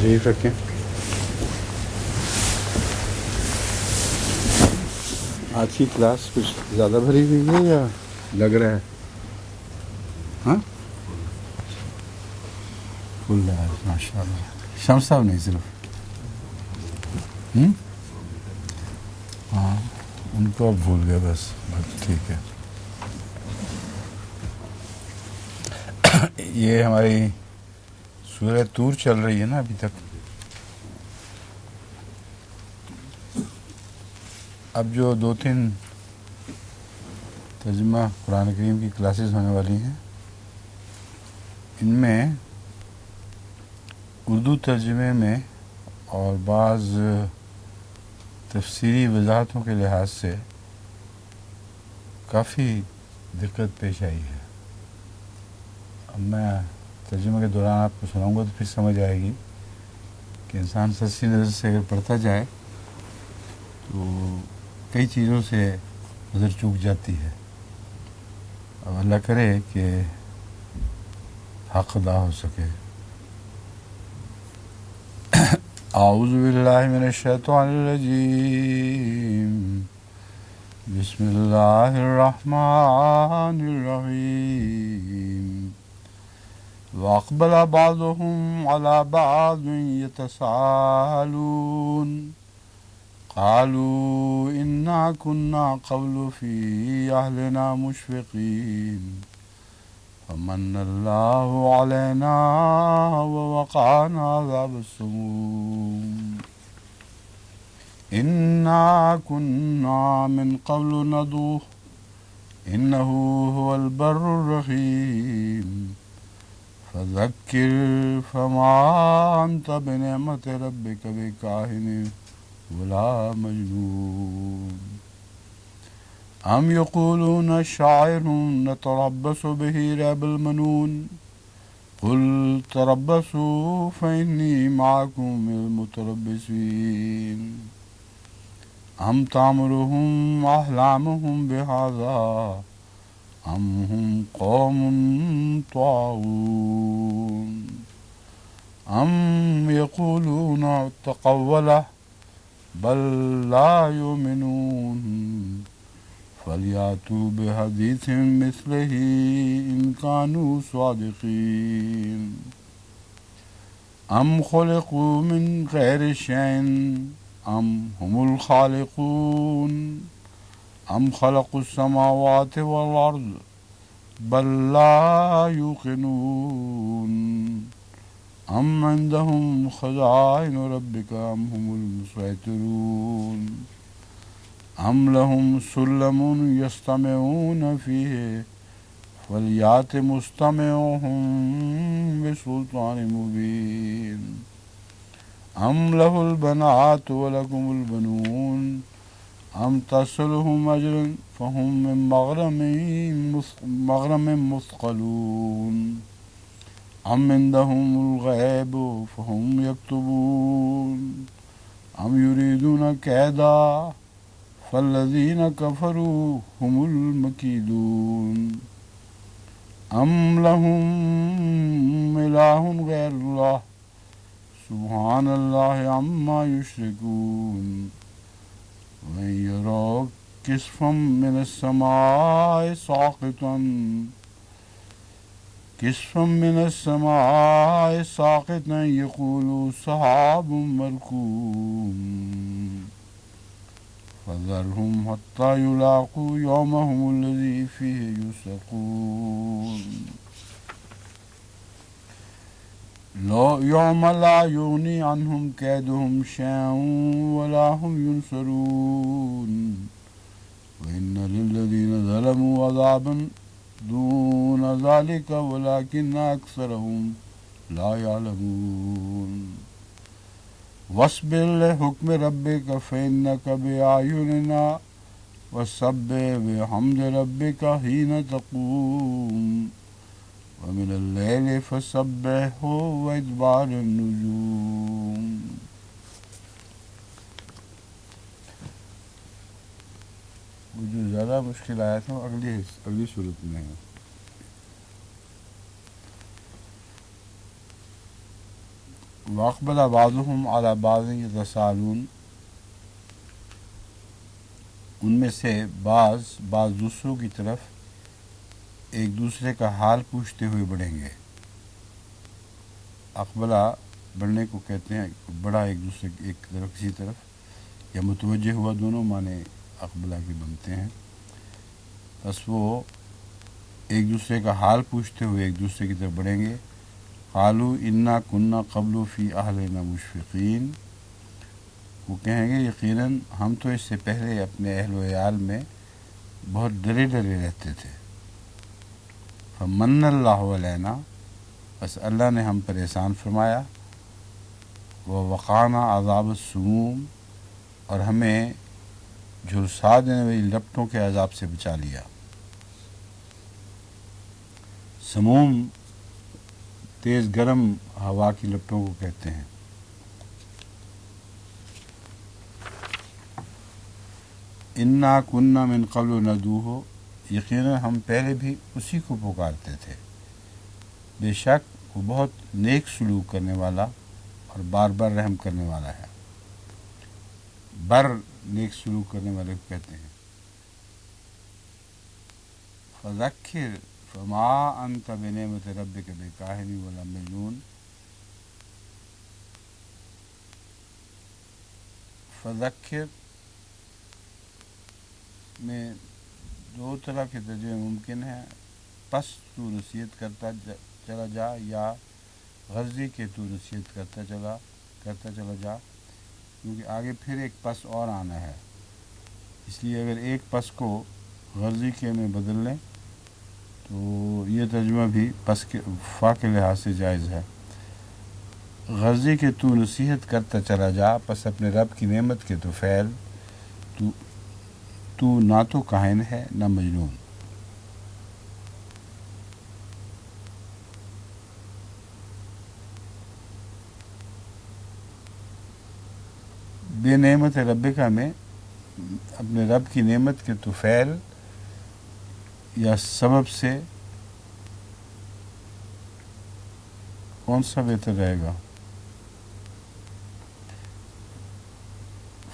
تشریف رکھیں. آج کی کلاس کچھ زیادہ بھری ہوئی ہے یا لگ رہا ہے؟ ہاں فل ہے ماشاء اللہ. شمس صاحب نہیں صرف ہاں ان کو اب بھول گیا بس ٹھیک ہے. یہ ہماری سورہ طور چل رہی ہے نا ابھی تک. اب جو 2-3 ترجمہ قرآن کریم کی کلاسز ہونے والی ہیں ان میں اردو ترجمے میں اور بعض تفسیری وضاحتوں کے لحاظ سے کافی دقت پیش آئی ہے. اب میں ترجمے کے دوران آپ کو سناؤں گا تو پھر سمجھ آئے گی کہ انسان سچی نظر سے اگر پڑھتا جائے تو کئی چیزوں سے نظر چوک جاتی ہے. اب اللہ کرے کہ حق ادا ہو سکے. اعوذ باللہ من الشیطان الرجیم بسم اللہ الرحمن الرحیم واقبل بعضهم على بعض يتساءلون قالوا انا كنا قبل في اهلنا مشفقين فمن الله علينا ووقانا عذاب السموم انا كنا من قبل ندعوه انه هو البر الرحيم فذكر فما انت بنعمة ربك بكاهن ولا مجنون ام يقولون شاعر نتربص به ريب المنون قل تربصوا فإني معكم من المتربصين ام تأمرهم أحلامهم بهذا ام هم قوم طاغون ام يقولون تقوله بل لا يؤمنون فليأتوا بحديث مثله إن كانوا صادقين أم خلقوا من غير شيء أم هم الخالقون أم خلقوا السماوات والأرض بل لا يوقنون أم عندهم خزائن ربك أم هم المسيطرون أم لهم سلم يستمعون فيه فليأت مستمعهم بسلطان مبين أم له البنات ولكم البنون أم تصلهم أجر فهم من مغرم مثقلون أم عندهم الغيب فهم يكتبون أم يريدون كيدا فالذين كفروا هم المكيدون أم لهم إله غير الله سبحان الله عما يشركون وإن يروا كسفا من السماء ساقطا يقولوا سحاب مركوم فذرهم حتى يلاقوا يومهم الذي فيه يسقون يوم لا يغني عنهم كيدهم شيئا ولا هم ينصرون وإن للذين ظلموا عذابا دون ذلك ولكن أكثرهم لا يعلمون واصبر لحكم ربك فإنك بأعيننا وسبح بحمد ربك حين تقوم ومن الليل فسبحه وإدبار النجوم. وہ جو زیادہ مشکل آیا تھا وہ اگلی صورت میں ہے. واقبل بعضهم علی بعض یتساءلون، ان میں سے بعض دوسروں کی طرف ایک دوسرے کا حال پوچھتے ہوئے بڑھیں گے۔ اقبلہ بڑھنے کو کہتے ہیں، بڑا ایک دوسرے ایک طرف کسی طرف، یا متوجہ ہوا، دونوں معنی اقبلہ کے بنتے ہیں۔ بس وہ ایک دوسرے کا حال پوچھتے ہوئے ایک دوسرے کی طرف بڑھیں گے۔ قالوا انا كنا قبل فی اہلنا مشفقین، وہ کہیں گے یقیناً ہم تو اس سے پہلے اپنے اہل و عیال میں بہت ڈرے ڈرے رہتے تھے۔ فمن اللہ علینا، بس اللہ نے ہم پر احسان فرمایا، ووقانا عذاب السموم، اور ہمیں جھلسا دینے والی لپٹوں کے عذاب سے بچا لیا۔ سموم تیز گرم ہوا کی لپٹوں کو کہتے ہیں۔ انا کننا من قبل ندعوہ، یقیناً ہم پہلے بھی اسی کو پکارتے تھے، بے شک وہ بہت نیک سلوک کرنے والا اور بار بار رحم کرنے والا ہے۔ بر نیک سلوک کرنے والے کو کہتے ہیں۔ فذکر فما انت بنعمت ربک بکاہن ولا مجنون، فذکر میں دو طرح کے ترجمے ممکن ہیں، پس تو نصیحت کرتا چلا جا، یا غرضی کے تو نصیحت کرتا چلا جا، کیونکہ آگے پھر ایک پس اور آنا ہے، اس لیے اگر ایک پس کو غرضی کے میں بدل لیں تو یہ ترجمہ بھی پس کے فا کے لحاظ سے جائز ہے۔ غرضی کے تو نصیحت کرتا چلا جا، پس اپنے رب کی نعمت کے تو فعل، تو نہ تو کاہن ہے نہ مجنون۔ بے نعمت ربکا میں اپنے رب کی نعمت کے تو فعل یا سبب سے کون سا بہتر رہے گا؟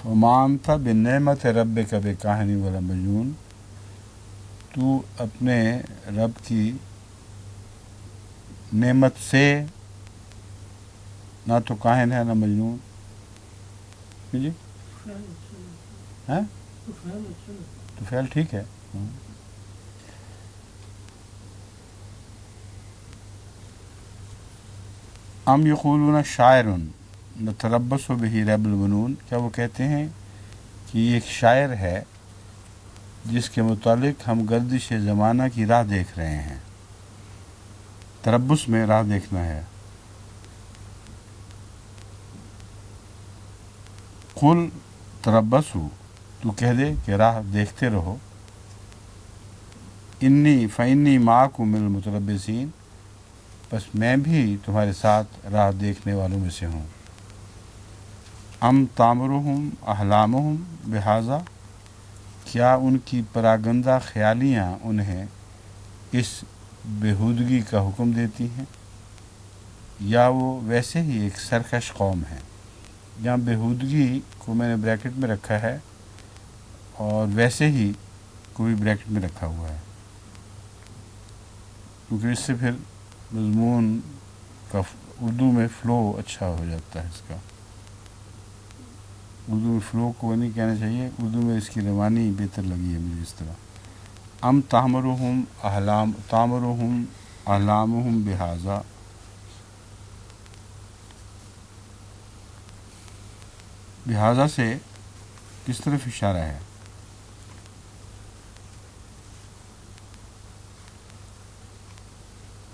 فما انت بنعمت ربک بکاہن ولا مجنون، تو اپنے رب کی نعمت سے نہ تو کاہن ہے نہ مجنون۔ جی ہاں تو فعل ٹھیک ہے۔ ام یقولون شاعر نتربص بہ ریب المنون، کیا وہ کہتے ہیں کہ یہ ایک شاعر ہے جس کے متعلق ہم گردش زمانہ کی راہ دیکھ رہے ہیں۔ تربص میں راہ دیکھنا ہے۔ قل تربصوا، تو کہہ دے کہ راہ دیکھتے رہو، فإنی معکم من المتربصین، بس میں بھی تمہارے ساتھ راہ دیکھنے والوں میں سے ہوں۔ ام تامرہم احلامہم بہذا، کیا ان کی پراگندہ خیالیاں انہیں اس بےہودگی کا حکم دیتی ہیں، یا وہ ویسے ہی ایک سرکش قوم ہے۔ یہاں بےہودگی کو میں نے بریکٹ میں رکھا ہے اور ویسے ہی کو بھی بریکٹ میں رکھا ہوا ہے، کیونکہ اس سے پھر مضمون کا اردو میں فلو اچھا ہو جاتا ہے۔ اس کا اردو میں فلو کو نہیں کہنا چاہیے، اردو میں اس کی روانی بہتر لگی ہے مجھے اس طرح۔ ام تامرہم احلامہم بہذا، بہذا سے کس طرف اشارہ ہے؟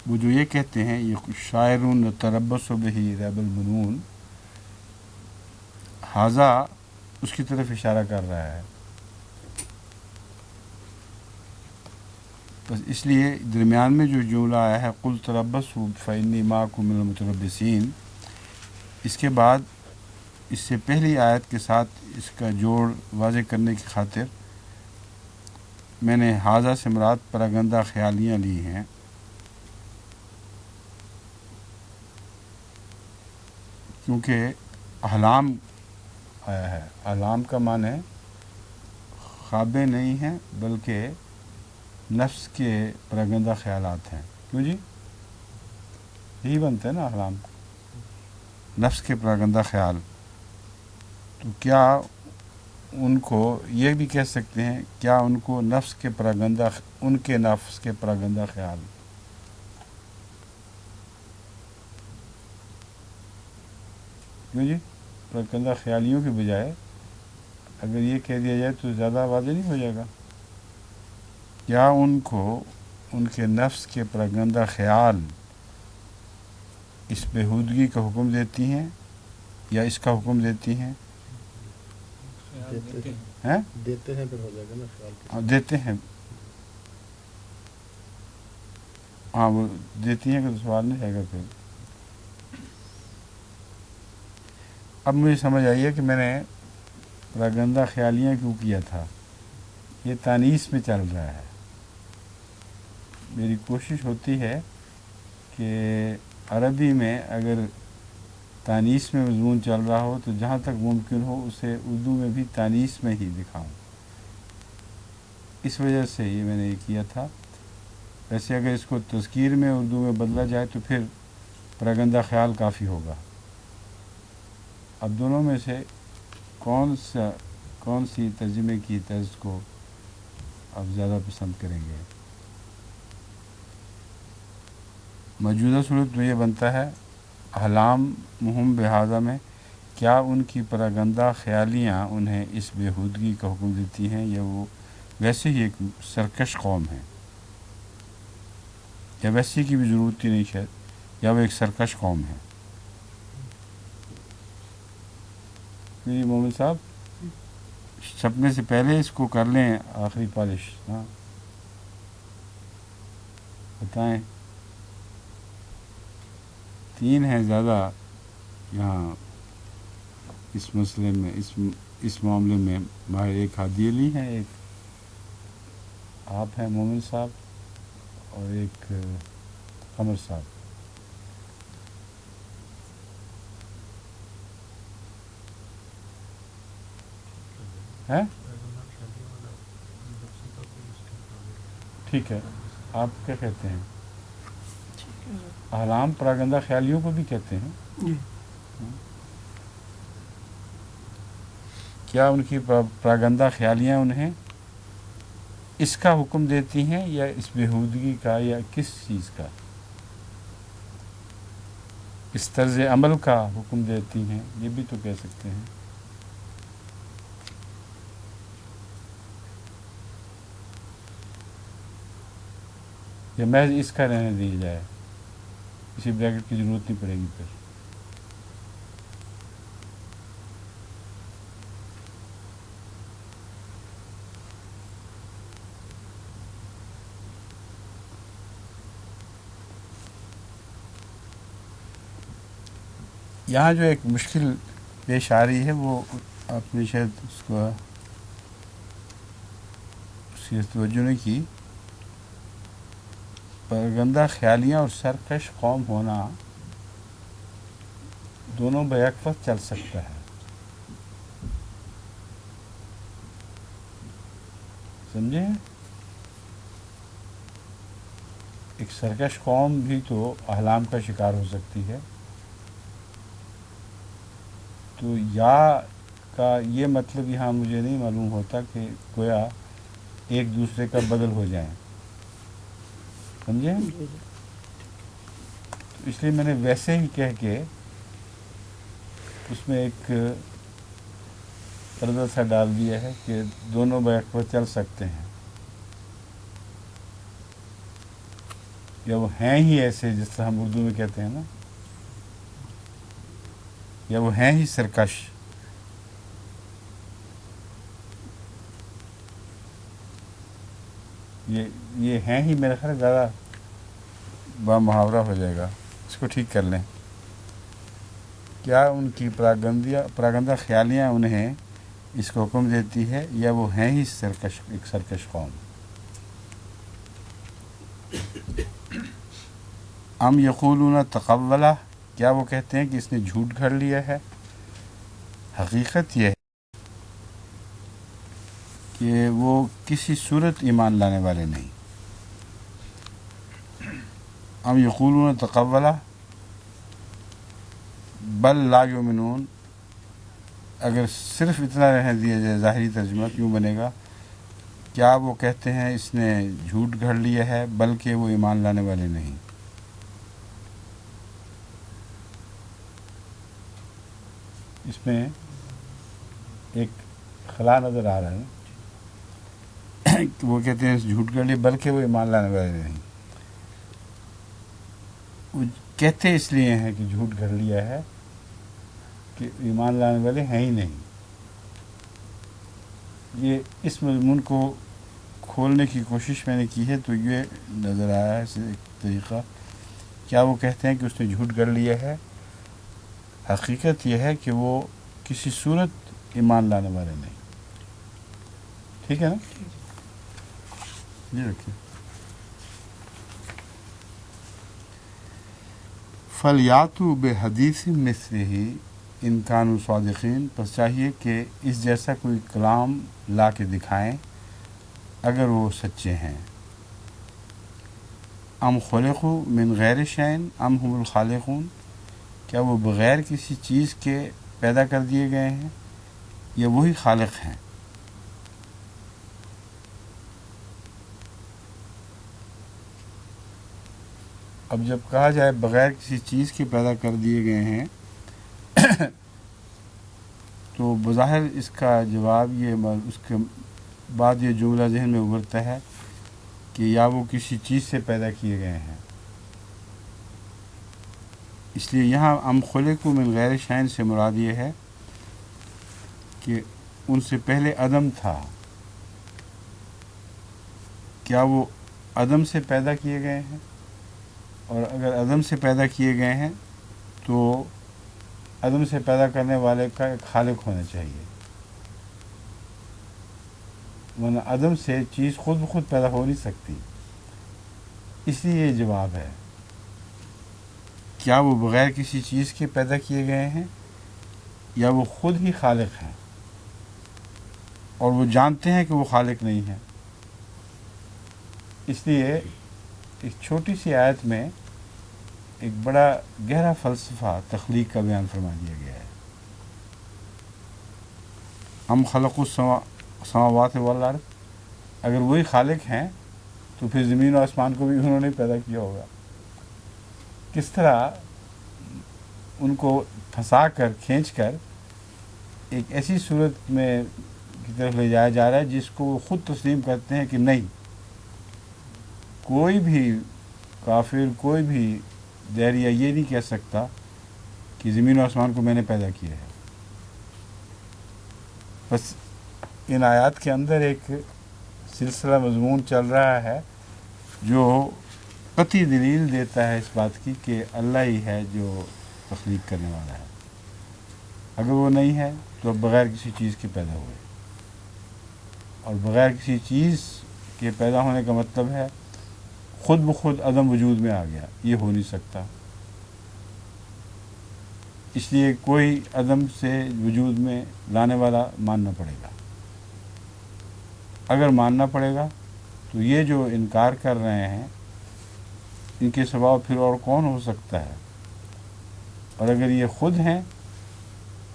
وہ جو یہ کہتے ہیں یہ شاعر نتربص بہ ریب المنون، حاذا اس کی طرف اشارہ کر رہا ہے۔ بس اس لیے درمیان میں جو جملہ آیا ہے قل تربصوا فإنی معکم من المتربصین، اس کے بعد اس سے پہلی آیت کے ساتھ اس کا جوڑ واضح کرنے کی خاطر میں نے حاذا سے مراد پراگندہ خیالیاں لی ہیں۔ کیونکہ احلام آیا ہے. احلام کا معنی خوابیں نہیں ہیں بلکہ نفس کے پراگندہ خیالات ہیں. کیوں جی؟ یہی بنتے ہیں نا احلام، نفس کے پراگندہ خیال. تو کیا ان کو یہ بھی کہہ سکتے ہیں، کیا ان کو نفس کے پراگندہ، ان کے نفس کے پراگندہ خیال، کیوں جی؟ پراگندہ خیالیوں کے بجائے اگر یہ کہہ دیا جائے تو زیادہ واضح نہیں ہو جائے گا؟ کیا ان کو ان کے نفس کے پراگندہ خیال اس بےہودگی کا حکم دیتی ہیں یا اس کا حکم دیتی ہیں؟ دیتے ہیں، پھر ہو جائے گا نا خیال. دیتے ہیں. ہاں وہ دیتی ہیں کہ تو سوال نہیں آئے گا پھر. اب مجھے سمجھ آئی ہے کہ میں نے پراگندہ خیالیاں کیوں کیا تھا. یہ تانیث میں چل رہا ہے. میری کوشش ہوتی ہے کہ عربی میں اگر تانیث میں مضمون چل رہا ہو تو جہاں تک ممکن ہو اسے اردو میں بھی تانیث میں ہی دکھاؤں. اس وجہ سے یہ میں نے یہ کیا تھا. ویسے اگر اس کو تذکیر میں اردو میں بدلا جائے تو پھر پراگندہ خیال کافی ہوگا. اب دونوں میں سے کون سی ترجمے کی طرز کو آپ زیادہ پسند کریں گے؟ موجودہ صورت میں یہ بنتا ہے احلام مہم بہذا میں کیا ان کی پراگندہ خیالیاں انہیں اس بےہودگی کا حکم دیتی ہیں یا وہ ویسے ہی ایک سرکش قوم ہے، یا ویسے کی بھی ضرورت ہی نہیں شاید، یا وہ ایک سرکش قوم ہے. جی مومن صاحب چھپنے سے پہلے اس کو کر لیں آخری پالش. ہاں بتائیں. 3 ہیں زیادہ یہاں اس مسئلے میں، اس معاملے میں ماہر. ایک ہادی علی ہیں، ایک آپ ہیں مومن صاحب، اور ایک قمر صاحب. ہیں ٹھیک ہے. آپ کیا کہتے ہیں؟ احلام پراگندہ خیالیوں کو بھی کہتے ہیں. کیا ان کی پراگندہ خیالیاں انہیں اس کا حکم دیتی ہیں یا اس بےہودگی کا، یا کس چیز کا، اس طرز عمل کا حکم دیتی ہیں؟ یہ بھی تو کہہ سکتے ہیں. یا محض اس کا رہنے دیا جائے، کسی بریکٹ کی ضرورت نہیں پڑے گی پھر. یہاں جو ایک مشکل پیش آ رہی ہے وہ آپ نے شاید اس کی توجہ نہیں کی. پراگندہ خیالیاں اور سرکش قوم ہونا دونوں بیک وقت چل سکتا ہے. سمجھے؟ ایک سرکش قوم بھی تو احلام کا شکار ہو سکتی ہے. تو یا کا یہ مطلب یہاں مجھے نہیں معلوم ہوتا کہ گویا ایک دوسرے کا بدل ہو جائیں. سمجھے؟ تو اس لیے میں نے ویسے ہی کہہ کے اس میں ایک پردہ سا ڈال دیا ہے کہ دونوں بیک پر چل سکتے ہیں، یا وہ ہیں ہی ایسے جس طرح ہم اردو میں کہتے ہیں نا، یا وہ ہیں ہی سرکش. یہ ہیں ہی میرا خیال زیادہ با محاورہ ہو جائے گا. اس کو ٹھیک کر لیں. کیا ان کی پراگندہ خیالیاں انہیں اس کو حکم دیتی ہے یا وہ ہیں ہی ایک سرکش قوم؟ ام یقولون تقولہ کیا وہ کہتے ہیں کہ اس نے جھوٹ گھڑ لیا ہے؟ حقیقت یہ ہے کہ وہ کسی صورت ایمان لانے والے نہیں۔ ام یقولون تقولہ بل لا یؤمنون، اگر صرف اتنا رہنے دیا جائے ظاہری ترجمہ کیوں بنے گا؟ کیا وہ کہتے ہیں اس نے جھوٹ گھڑ لیا ہے بلکہ وہ ایمان لانے والے نہیں۔ اس میں ایک خلا نظر آ رہا ہے نا کہ وہ کہتے ہیں جھوٹ گھڑ لیا بلکہ وہ ایمان لانے والے نہیں۔ وہ کہتے اس لیے ہیں کہ جھوٹ گھڑ لیا ہے کہ ایمان لانے والے ہیں ہی نہیں۔ یہ اس مضمون کو کھولنے کی کوشش میں نے کی ہے تو یہ نظر آیا ہے اس ایک طریقہ۔ کیا وہ کہتے ہیں کہ اس نے جھوٹ گھڑ لیا ہے؟ حقیقت یہ ہے کہ وہ کسی صورت ایمان لانے والے نہیں۔ ٹھیک ہے نا؟ جی رکھیے۔ فَلْيَأْتُوا بِحَدِيثٍ مِثْلِهِ إِن كَانُوا صَادِقِينَ، پس چاہیے کہ اس جیسا کوئی کلام لا کے دکھائیں اگر وہ سچے ہیں۔ ام خلقوا من غیر شیء ام هم الخالقون، کیا وہ بغیر کسی چیز کے پیدا کر دیے گئے ہیں یا وہی خالق ہیں؟ اب جب کہا جائے بغیر کسی چیز کے پیدا کر دیے گئے ہیں تو بظاہر اس کا جواب یہ، اس کے بعد یہ جملہ ذہن میں ابھرتا ہے کہ یا وہ کسی چیز سے پیدا کیے گئے ہیں۔ اس لیے یہاں ام خلقوا من غیر شیء سے مراد یہ ہے کہ ان سے پہلے عدم تھا، کیا وہ عدم سے پیدا کیے گئے ہیں؟ اور اگر عدم سے پیدا کیے گئے ہیں تو عدم سے پیدا کرنے والے کا ایک خالق ہونا چاہیے، ورنہ عدم سے چیز خود بخود پیدا ہو نہیں سکتی۔ اس لیے یہ جواب ہے، کیا وہ بغیر کسی چیز کے پیدا کیے گئے ہیں یا وہ خود ہی خالق ہیں اور وہ جانتے ہیں کہ وہ خالق نہیں ہیں۔ اس لیے ایک چھوٹی سی آیت میں ایک بڑا گہرا فلسفہ تخلیق کا بیان فرما دیا گیا ہے۔ ہم خلق السماوات والارض، اگر وہی خالق ہیں تو پھر زمین و آسمان کو بھی انہوں نے پیدا کیا ہوگا۔ کس طرح ان کو پھنسا کر کھینچ کر ایک ایسی صورت میں کی طرف لے جایا جا رہا ہے جس کو وہ خود تسلیم کرتے ہیں کہ نہیں، کوئی بھی کافر، کوئی بھی دہریہ یہ نہیں کہہ سکتا کہ زمین و آسمان کو میں نے پیدا کیا ہے۔ بس ان آیات کے اندر ایک سلسلہ مضمون چل رہا ہے جو قطعی دلیل دیتا ہے اس بات کی کہ اللہ ہی ہے جو تخلیق کرنے والا ہے۔ اگر وہ نہیں ہے تو بغیر کسی چیز کے پیدا ہوئے، اور بغیر کسی چیز کے پیدا ہونے کا مطلب ہے خود بخود عدم وجود میں آ گیا، یہ ہو نہیں سکتا۔ اس لیے کوئی عدم سے وجود میں لانے والا ماننا پڑے گا۔ اگر ماننا پڑے گا تو یہ جو انکار کر رہے ہیں ان کے سوا پھر اور کون ہو سکتا ہے؟ اور اگر یہ خود ہیں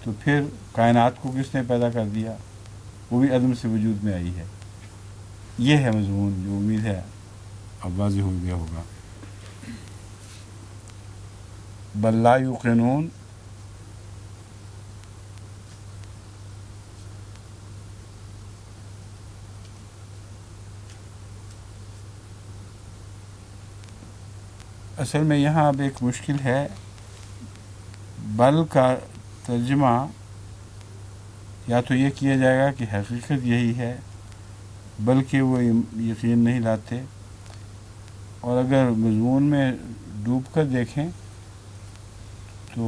تو پھر کائنات کو کس نے پیدا کر دیا؟ وہ بھی عدم سے وجود میں آئی ہے۔ یہ ہے مضمون جو امید ہے اب واضح ہو گیا ہوگا۔ بل لا یوقنون، اصل میں یہاں اب ایک مشکل ہے۔ بل کا ترجمہ یا تو یہ کیا جائے گا کہ حقیقت یہی ہے بلکہ وہ یقین نہیں لاتے، اور اگر مضمون میں ڈوب کر دیکھیں تو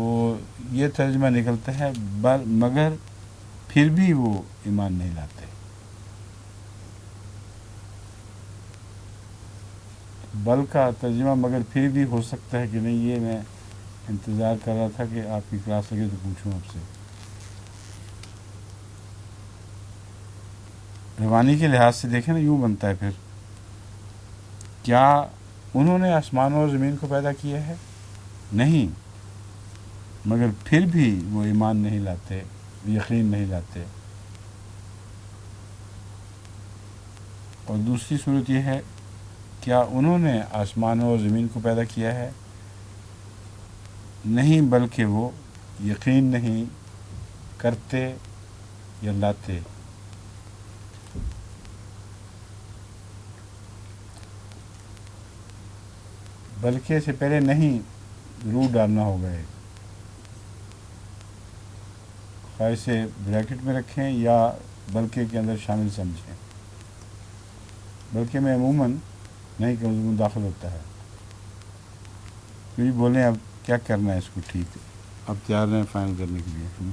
یہ ترجمہ نکلتا ہے بل مگر پھر بھی وہ ایمان نہیں لاتے۔ بل کا ترجمہ مگر پھر بھی ہو سکتا ہے کہ نہیں، یہ میں انتظار کر رہا تھا کہ آپ کی کلاس لگے تو پوچھوں آپ سے. روانی کے لحاظ سے دیکھیں نا، یوں بنتا ہے پھر، کیا انہوں نے آسمانوں اور زمین کو پیدا کیا ہے؟ نہیں، مگر پھر بھی وہ ایمان نہیں لاتے، یقین نہیں لاتے. اور دوسری صورت یہ ہے، کیا انہوں نے آسمانوں اور زمین کو پیدا کیا ہے؟ نہیں، بلکہ وہ یقین نہیں کرتے یا لاتے. بلکہ سے پہلے نہیں روح ڈالنا ہوگا ایک، خواہ اسے بریکٹ میں رکھیں یا بلکہ کے اندر شامل سمجھیں. بلکہ میں عموماً نہیں کہ مضمون داخل ہوتا ہے. کیونکہ بولیں اب کیا کرنا ہے اس کو، ٹھیک ہے اب تیار ہیں فائنل کرنے کے لیے.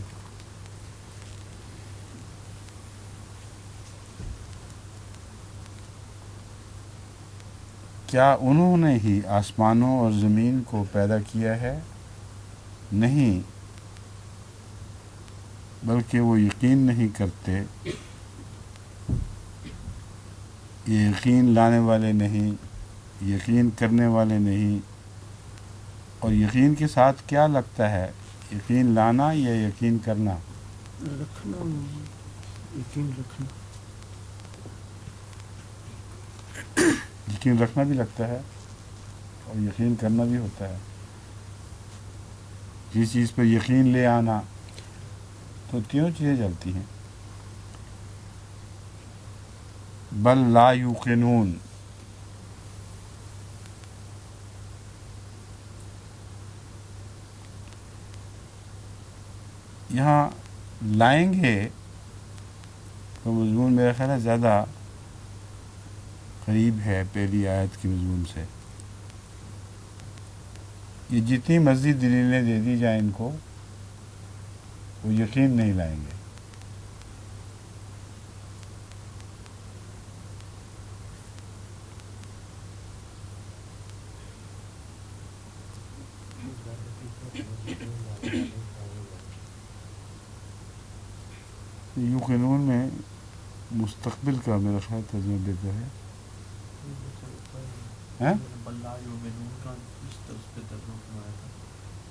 کیا انہوں نے ہی آسمانوں اور زمین کو پیدا کیا ہے؟ نہیں، بلکہ وہ یقین نہیں کرتے، یہ یقین لانے والے نہیں، یقین کرنے والے نہیں. اور یقین کے ساتھ کیا لگتا ہے، یقین لانا یا یقین کرنا؟ رکھنا، یقین رکھنا. یقین رکھنا بھی لگتا ہے اور یقین کرنا بھی ہوتا ہے. جس چیز پر یقین لے آنا، تو تینوں چیزیں چلتی ہیں. بل لا یوقنون، یہاں لائیں گے تو مضمون میرا خیال ہے زیادہ قریب ہے پہلی آیت کی مضمون سے. یہ جتنی مزید دلیلیں دے دی جائیں ان کو، وہ یقین نہیں لائیں گے. یوقنون میں مستقبل کا میرا خیال ترجمہ بہتر ہے. ہاں؟ اللہ یؤمنون کا اس طرز پہ ترجمہ فرمایا تھا،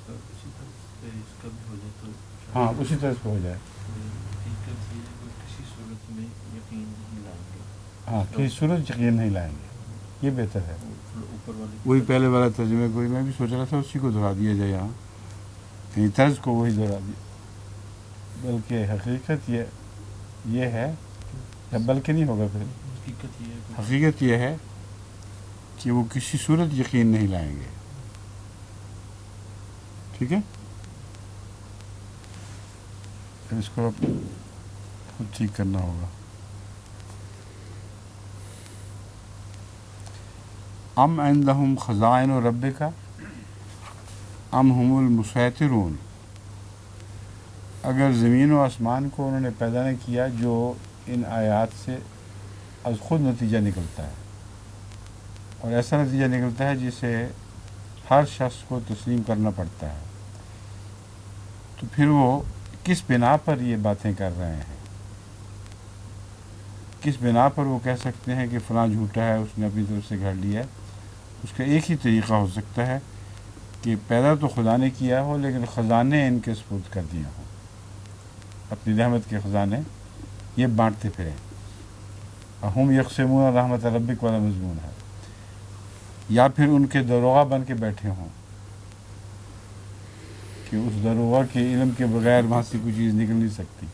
تو اسی طرز پہ اس کا بھی ہو جائے تو ہاں اسی طرح سے ہو جائے. حقیقت یہ ہے کہ کسی صورت میں یقین نہیں لائیں گے. ہاں کسی صورت یقین نہیں لائیں گے، یہ بہتر ہے. اوپر والے وہی پہلے والا ترجمے کو میں بھی سوچ رہا تھا اسی کو دہرا دیا جائے یہاں، یعنی طرز کو وہی دہرا دیا. بلکہ حقیقت یہ ہے، یا بلکہ نہیں ہوگا پھر. حقیقت یہ ہے کہ حقیقت یہ ہے کہ وہ کسی صورت یقین نہیں لائیں گے. ٹھیک ہے، پھر اس کو خود ٹھیک کرنا ہوگا. ام عندہم خزائن ربک ام هم المسیطرون، اگر زمین و آسمان کو انہوں نے پیدا نہیں کیا جو ان آیات سے از خود نتیجہ نکلتا ہے، اور ایسا نتیجہ نکلتا ہے جسے ہر شخص کو تسلیم کرنا پڑتا ہے، تو پھر وہ کس بنا پر یہ باتیں کر رہے ہیں؟ کس بنا پر وہ کہہ سکتے ہیں کہ فلاں جھوٹا ہے، اس نے اپنی طرف سے گھڑ لیا ہے؟ اس کا ایک ہی طریقہ ہو سکتا ہے کہ پیدا تو خدا نے کیا ہو لیکن خزانے ان کے سپرد کر دیے ہوں، اپنی رحمت کے خزانے یہ بانٹتے پھریں. ہم یقسمون رحمت ربک والا مضمون ہے. یا پھر ان کے داروغہ بن کے بیٹھے ہوں کہ اس داروغہ کے علم کے بغیر وہاں سے کوئی چیز نکل نہیں سکتی.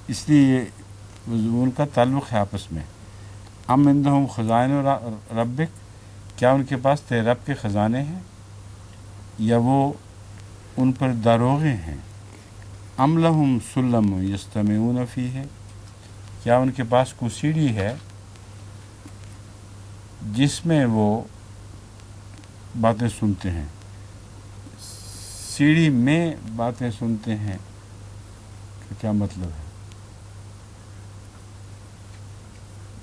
اس لیے یہ مضمون کا تعلق ہے آپس میں. ام عندہم خزائن ربک، کیا ان کے پاس تیرے رب کے خزانے ہیں یا وہ ان پر داروغے ہیں؟ ام لہم سلم یستمعون فیہ، کیا ان کے پاس کوئی سیڑھی ہے جس میں وہ باتیں سنتے ہیں؟ سیڑھی میں باتیں سنتے ہیں کہ کیا مطلب ہے؟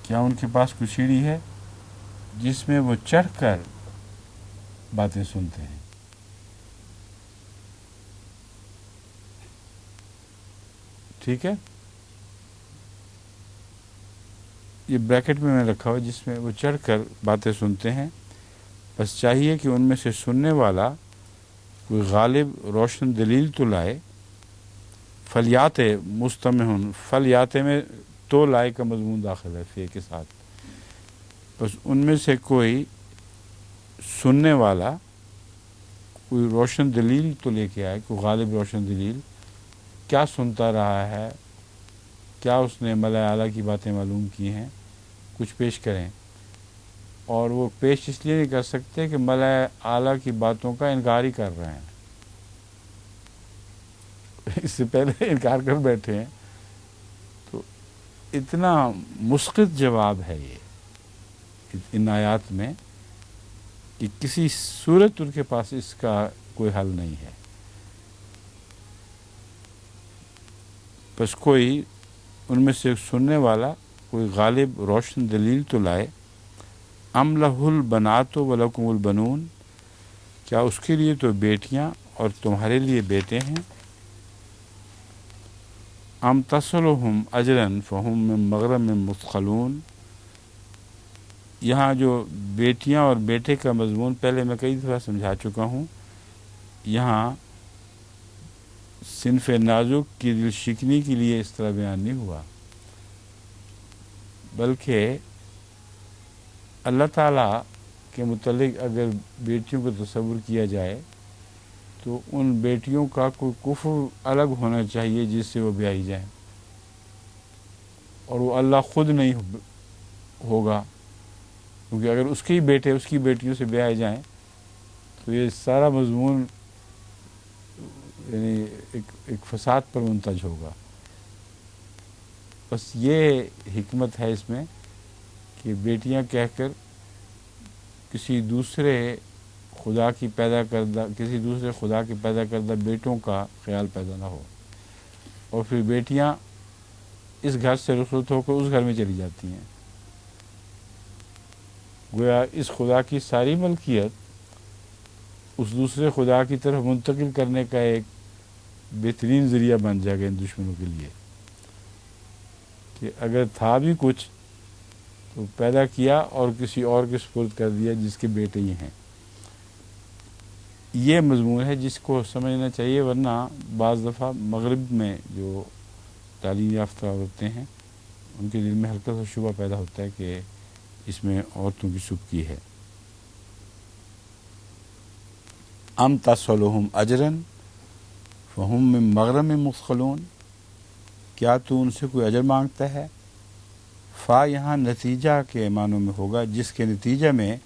کیا ان کے پاس کوئی سیڑھی ہے جس میں وہ چڑھ کر باتیں سنتے ہیں؟ ٹھیک ہے، یہ بریکٹ میں رکھا ہوا جس میں وہ چڑھ کر باتیں سنتے ہیں، بس چاہیے کہ ان میں سے سننے والا کوئی غالب روشن دلیل تو لائے، فلیات مستمعون، فلیات میں تو لائے کا مضمون داخل ہے فے کے ساتھ، بس ان میں سے کوئی سننے والا کوئی روشن دلیل تو لے کے آئے، کوئی غالب روشن دلیل، کیا سنتا رہا ہے، کیا اس نے ملائے اعلیٰ کی باتیں معلوم کی ہیں، کچھ پیش کریں۔ اور وہ پیش اس لیے نہیں کر سکتے کہ ملائے اعلیٰ کی باتوں کا انکار ہی کر رہے ہیں، اس سے پہلے انکار کر بیٹھے ہیں، تو اتنا مسقط جواب ہے یہ ان آیات میں کہ کسی صورت ان کے پاس اس کا کوئی حل نہیں ہے۔ بس کوئی ان میں سے سننے والا کوئی غالب روشن دلیل تو لائے، ام لہ البنات ولکم البنون، کیا اس کے لیے تو بیٹیاں اور تمہارے لیے بیٹے ہیں، ام تسلہم اجرا فہم من مغرم مثقلون، یہاں جو بیٹیاں اور بیٹے کا مضمون پہلے میں کئی دفعہ سمجھا چکا ہوں، یہاں صنف نازک کی دل شکنی کے لیے اس طرح بیان نہیں ہوا، بلکہ اللہ تعالیٰ کے متعلق اگر بیٹیوں کو تصور کیا جائے تو ان بیٹیوں کا کوئی کفر الگ ہونا چاہیے جس سے وہ بیائی جائیں، اور وہ اللہ خود نہیں ہوگا، کیونکہ اگر اس کے ہی بیٹے اس کی بیٹیوں سے بیائے جائیں تو یہ سارا مضمون یعنی ایک فساد پر منتج ہوگا۔ بس یہ حکمت ہے اس میں کہ بیٹیاں کہہ کر کسی دوسرے خدا کی پیدا کردہ بیٹوں کا خیال پیدا نہ ہو، اور پھر بیٹیاں اس گھر سے رخصت ہو کر اس گھر میں چلی جاتی ہیں، گویا اس خدا کی ساری ملکیت اس دوسرے خدا کی طرف منتقل کرنے کا ایک بہترین ذریعہ بن جائے گا ان دشمنوں کے لیے، کہ اگر تھا بھی کچھ تو پیدا کیا اور کسی اور کے سپرد کر دیا جس کے بیٹے ہی ہیں۔ یہ مضمون ہے جس کو سمجھنا چاہیے، ورنہ بعض دفعہ مغرب میں جو تعلیم یافتہ عورتیں ہیں ان کے دل میں ہلکا سا شبہ پیدا ہوتا ہے کہ اس میں عورتوں کی سبکی ہے۔ ام تسألہم اجرا فہم من مغرم مثقلون، کیا تو ان سے کوئی اجر مانگتا ہے، فا یہاں نتیجہ کے معنوں میں ہوگا جس کے نتیجہ میں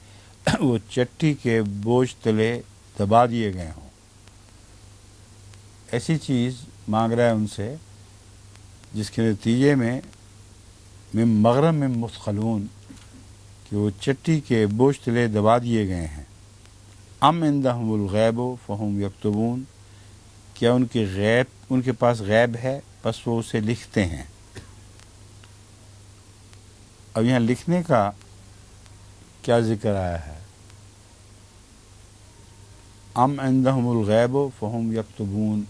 وہ چٹی کے بوجھ تلے دبا دیے گئے ہوں، ایسی چیز مانگ رہا ہے ان سے جس کے نتیجے میں من مغرم میں مثقلون، کہ وہ چٹی کے بوجھ تلے دبا دیے گئے ہیں، ام عندہم الغیب فہم یکتبون، کیا ان کے پاس غیب ہے بس وہ اسے لکھتے ہیں۔ اب یہاں لکھنے کا کیا ذکر آیا ہے، ام عندہم الغیب فہم یکتبون،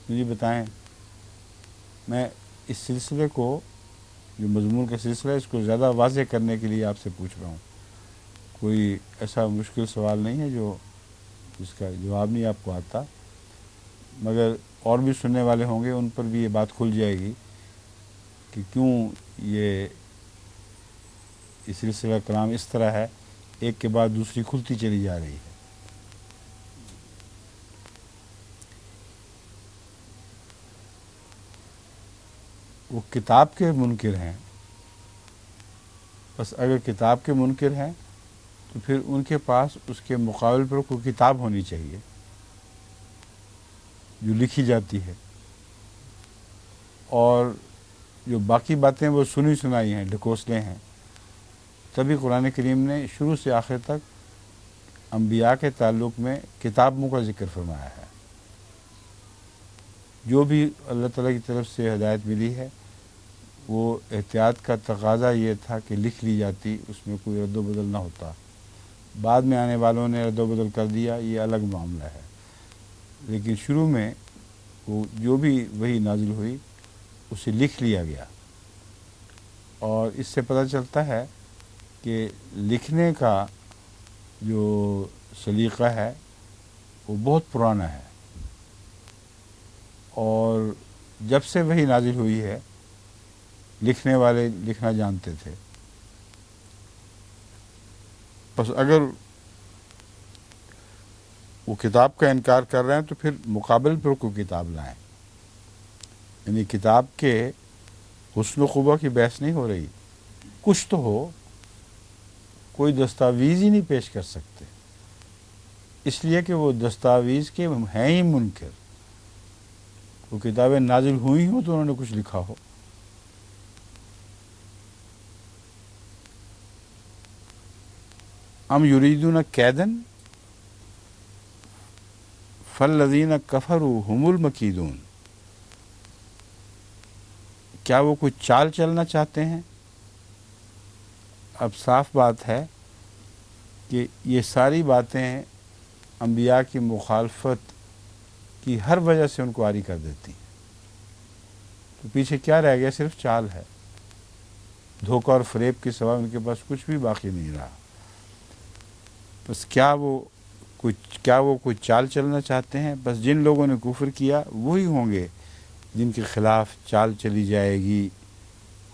مجھے بتائیں، میں اس سلسلے کو جو مضمون کا سلسلہ ہے اس کو زیادہ واضح کرنے کے لیے آپ سے پوچھ رہا ہوں، کوئی ایسا مشکل سوال نہیں ہے جو جس کا جواب نہیں آپ کو آتا، مگر اور بھی سننے والے ہوں گے ان پر بھی یہ بات کھل جائے گی کہ کیوں یہ سلسلہ کلام اس طرح ہے، ایک کے بعد دوسری کھلتی چلی جا رہی ہے۔ وہ کتاب کے منکر ہیں، بس اگر کتاب کے منکر ہیں تو پھر ان کے پاس اس کے مقابل پر کوئی کتاب ہونی چاہیے جو لکھی جاتی ہے، اور جو باقی باتیں وہ سنی سنائی ہیں، ڈھکوسلے ہیں، تبھی قرآن کریم نے شروع سے آخر تک انبیاء کے تعلق میں کتابوں کا ذکر فرمایا ہے۔ جو بھی اللہ تعالیٰ کی طرف سے ہدایت ملی ہے وہ احتیاط کا تقاضا یہ تھا کہ لکھ لی جاتی، اس میں کوئی رد و بدل نہ ہوتا، بعد میں آنے والوں نے رد و بدل کر دیا، یہ الگ معاملہ ہے، لیکن شروع میں وہ جو بھی وہی نازل ہوئی اسے لکھ لیا گیا، اور اس سے پتہ چلتا ہے کہ لکھنے کا جو سلیقہ ہے وہ بہت پرانا ہے، اور جب سے وہی نازل ہوئی ہے لکھنے والے لکھنا جانتے تھے. بس اگر وہ کتاب کا انکار کر رہے ہیں تو پھر مقابل پر کوئی کتاب لائیں. یعنی کتاب کے حسن و خوبہ کی بحث نہیں ہو رہی، کچھ تو ہو، کوئی دستاویز ہی نہیں پیش کر سکتے، اس لیے کہ وہ دستاویز کے ہیں ہی منکر. وہ کتابیں نازل ہوئی ہوں تو انہوں نے کچھ لکھا ہو. ام یریدون کیدن فالذین کفروا هم المکیدون. کیا وہ کوئی چال چلنا چاہتے ہیں؟ اب صاف بات ہے کہ یہ ساری باتیں انبیاء کی مخالفت کی ہر وجہ سے ان کو عاری کر دیتی ہیں. تو پیچھے کیا رہ گیا؟ صرف چال ہے. دھوکہ اور فریب کے سوا ان کے پاس کچھ بھی باقی نہیں رہا. بس کیا وہ کوئی چال چلنا چاہتے ہیں؟ بس جن لوگوں نے کفر کیا وہی ہوں گے جن کے خلاف چال چلی جائے گی.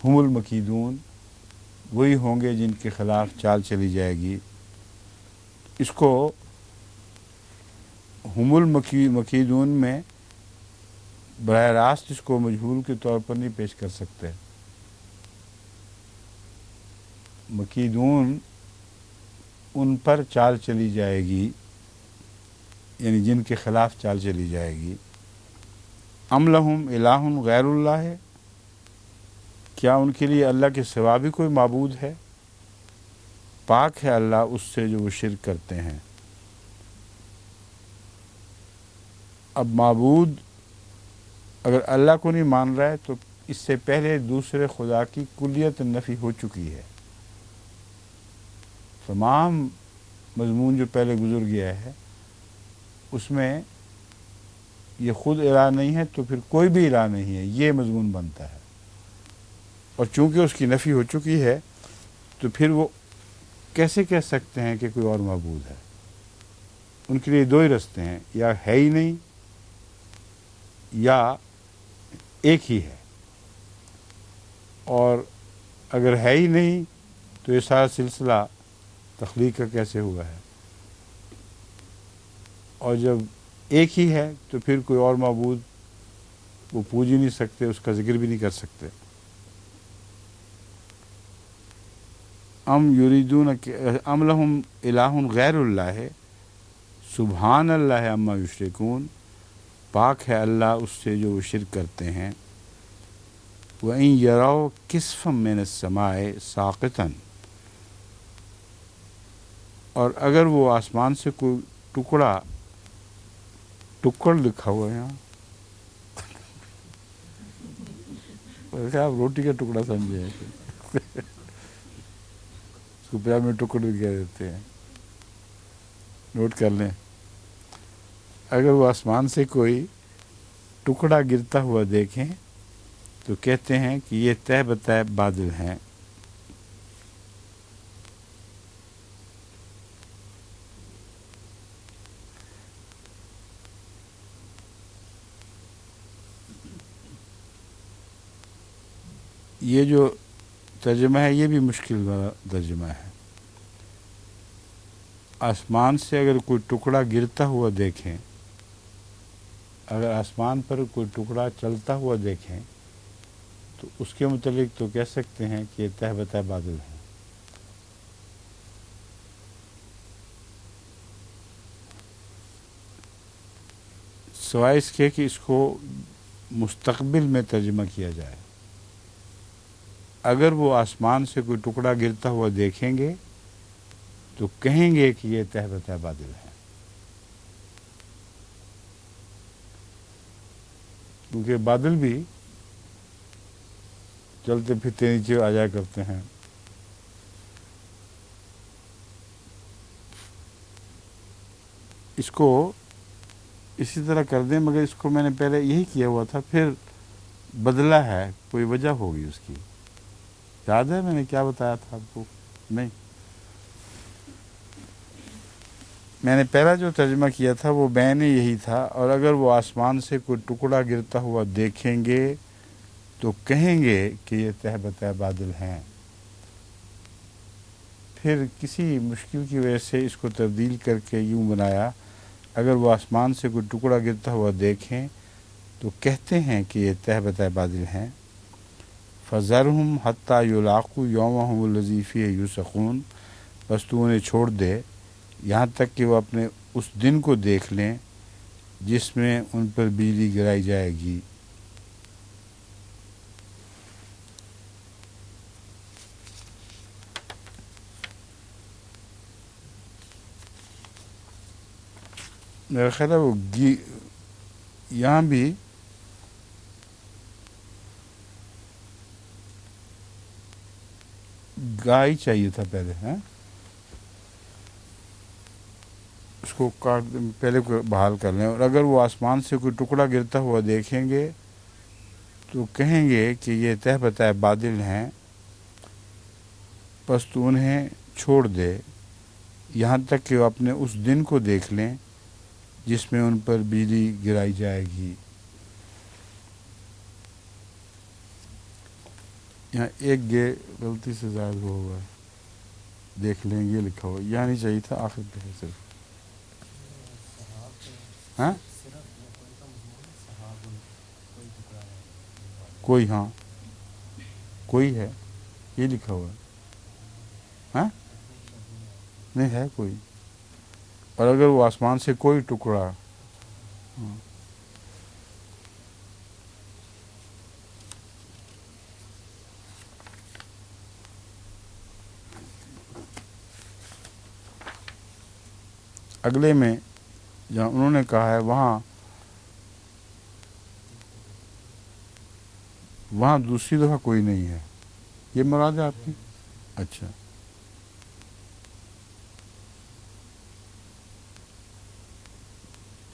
ہم المکیدون، وہی ہوں گے جن کے خلاف چال چلی جائے گی. اس کو ہم المکیدون میں براہ راست اس کو مجہول کے طور پر نہیں پیش کر سکتے. مکیدون ان پر چال چلی جائے گی، یعنی جن کے خلاف چال چلی جائے گی. ام لہم الہ غیر اللہ ہے، کیا ان کے لیے اللہ کے سوا بھی کوئی معبود ہے؟ پاک ہے اللہ اس سے جو وہ شرک کرتے ہیں. اب معبود اگر اللہ کو نہیں مان رہا ہے تو اس سے پہلے دوسرے خدا کی کلیت نفی ہو چکی ہے. تمام مضمون جو پہلے گزر گیا ہے اس میں یہ خود الہ نہیں ہے تو پھر کوئی بھی الہ نہیں ہے، یہ مضمون بنتا ہے. اور چونکہ اس کی نفی ہو چکی ہے تو پھر وہ کیسے کہہ سکتے ہیں کہ کوئی اور معبود ہے؟ ان کے لیے دو ہی رستے ہیں، یا ہے ہی نہیں یا ایک ہی ہے. اور اگر ہے ہی نہیں تو یہ سارا سلسلہ تخلیق کا کیسے ہوا ہے؟ اور جب ایک ہی ہے تو پھر کوئی اور معبود وہ پوج ہی نہیں سکتے، اس کا ذکر بھی نہیں کر سکتے. ام یریدون ام لہم الہ غیر اللہ ہے، سبحان اللہ عما یشرکون، پاک ہے اللہ اس سے جو وہ شرک کرتے ہیں. وَإِن يَرَوْا كِسْفًا مِّنَ السَّمَاءِ سَاقِطًا، اور اگر وہ آسمان سے کوئی ٹکڑ لکھا ہوا ہے یہاں، ویسے آپ روٹی کا ٹکڑا سمجھے اس کو پنجاب میں ٹکڑ بھی کہہ دیتے ہیں، نوٹ کر لیں. اگر وہ آسمان سے کوئی ٹکڑا گرتا ہوا دیکھیں تو کہتے ہیں کہ یہ تہ بتہ بادل ہیں. یہ جو ترجمہ ہے یہ بھی مشکل والا ترجمہ ہے. آسمان سے اگر کوئی ٹکڑا گرتا ہوا دیکھیں، اگر آسمان پر کوئی ٹکڑا چلتا ہوا دیکھیں تو اس کے متعلق تو کہہ سکتے ہیں کہ یہ تہ بتہ بادل ہیں. سوائے اس کے کہ اس کو مستقبل میں ترجمہ کیا جائے. اگر وہ آسمان سے کوئی ٹکڑا گرتا ہوا دیکھیں گے تو کہیں گے کہ یہ تہ بتہ بادل ہے، کیونکہ بادل بھی چلتے پھرتے نیچے آ جایا کرتے ہیں. اس کو اسی طرح کر دیں، مگر اس کو میں نے پہلے یہی کیا ہوا تھا، پھر بدلا ہے، کوئی وجہ ہوگی اس کی. یاد ہے میں نے کیا بتایا تھا آپ کو؟ نہیں، میں نے پہلا جو ترجمہ کیا تھا وہ بین یہی تھا، اور اگر وہ آسمان سے کوئی ٹکڑا گرتا ہوا دیکھیں گے تو کہیں گے کہ یہ تہ بتہ بادل ہیں. پھر کسی مشکل کی وجہ سے اس کو تبدیل کر کے یوں بنایا، اگر وہ آسمان سے کوئی ٹکڑا گرتا ہوا دیکھیں تو کہتے ہیں کہ یہ تہ بتہ بادل ہیں. فذرہم حتی یلاقوا یومہم الذی فیہ یوثقون، بس تو انہیں چھوڑ دے یہاں تک کہ وہ اپنے اس دن کو دیکھ لیں جس میں ان پر بجلی گرائی جائے گی. میرا خیال ہے وہ یہاں بھی گائے چاہیے تھا پہلے، ہیں اس کو کاٹ پہلے کو بحال کر لیں. اور اگر وہ آسمان سے کوئی ٹکڑا گرتا ہوا دیکھیں گے تو کہیں گے کہ یہ تہ بتہ بادل ہیں، پس تو انہیں چھوڑ دے یہاں تک کہ وہ اپنے اس دن کو دیکھ لیں جس میں ان پر بجلی گرائی جائے گی. یہاں ایک گے غلطی سے زائد ہوا ہے، دیکھ لیں گے لکھا ہوا، یہاں نہیں چاہیے تھا، آخر پہ ہے صرف. ہاں کوئی، ہاں کوئی ہے، یہ لکھا ہوا ہے. ہاں نہیں ہے کوئی. اور اگر وہ آسمان سے کوئی ٹکڑا، ہاں اگلے میں جہاں انہوں نے کہا ہے وہاں دوسری دفعہ کوئی نہیں ہے، یہ مراد ہے آپ کی؟ اچھا،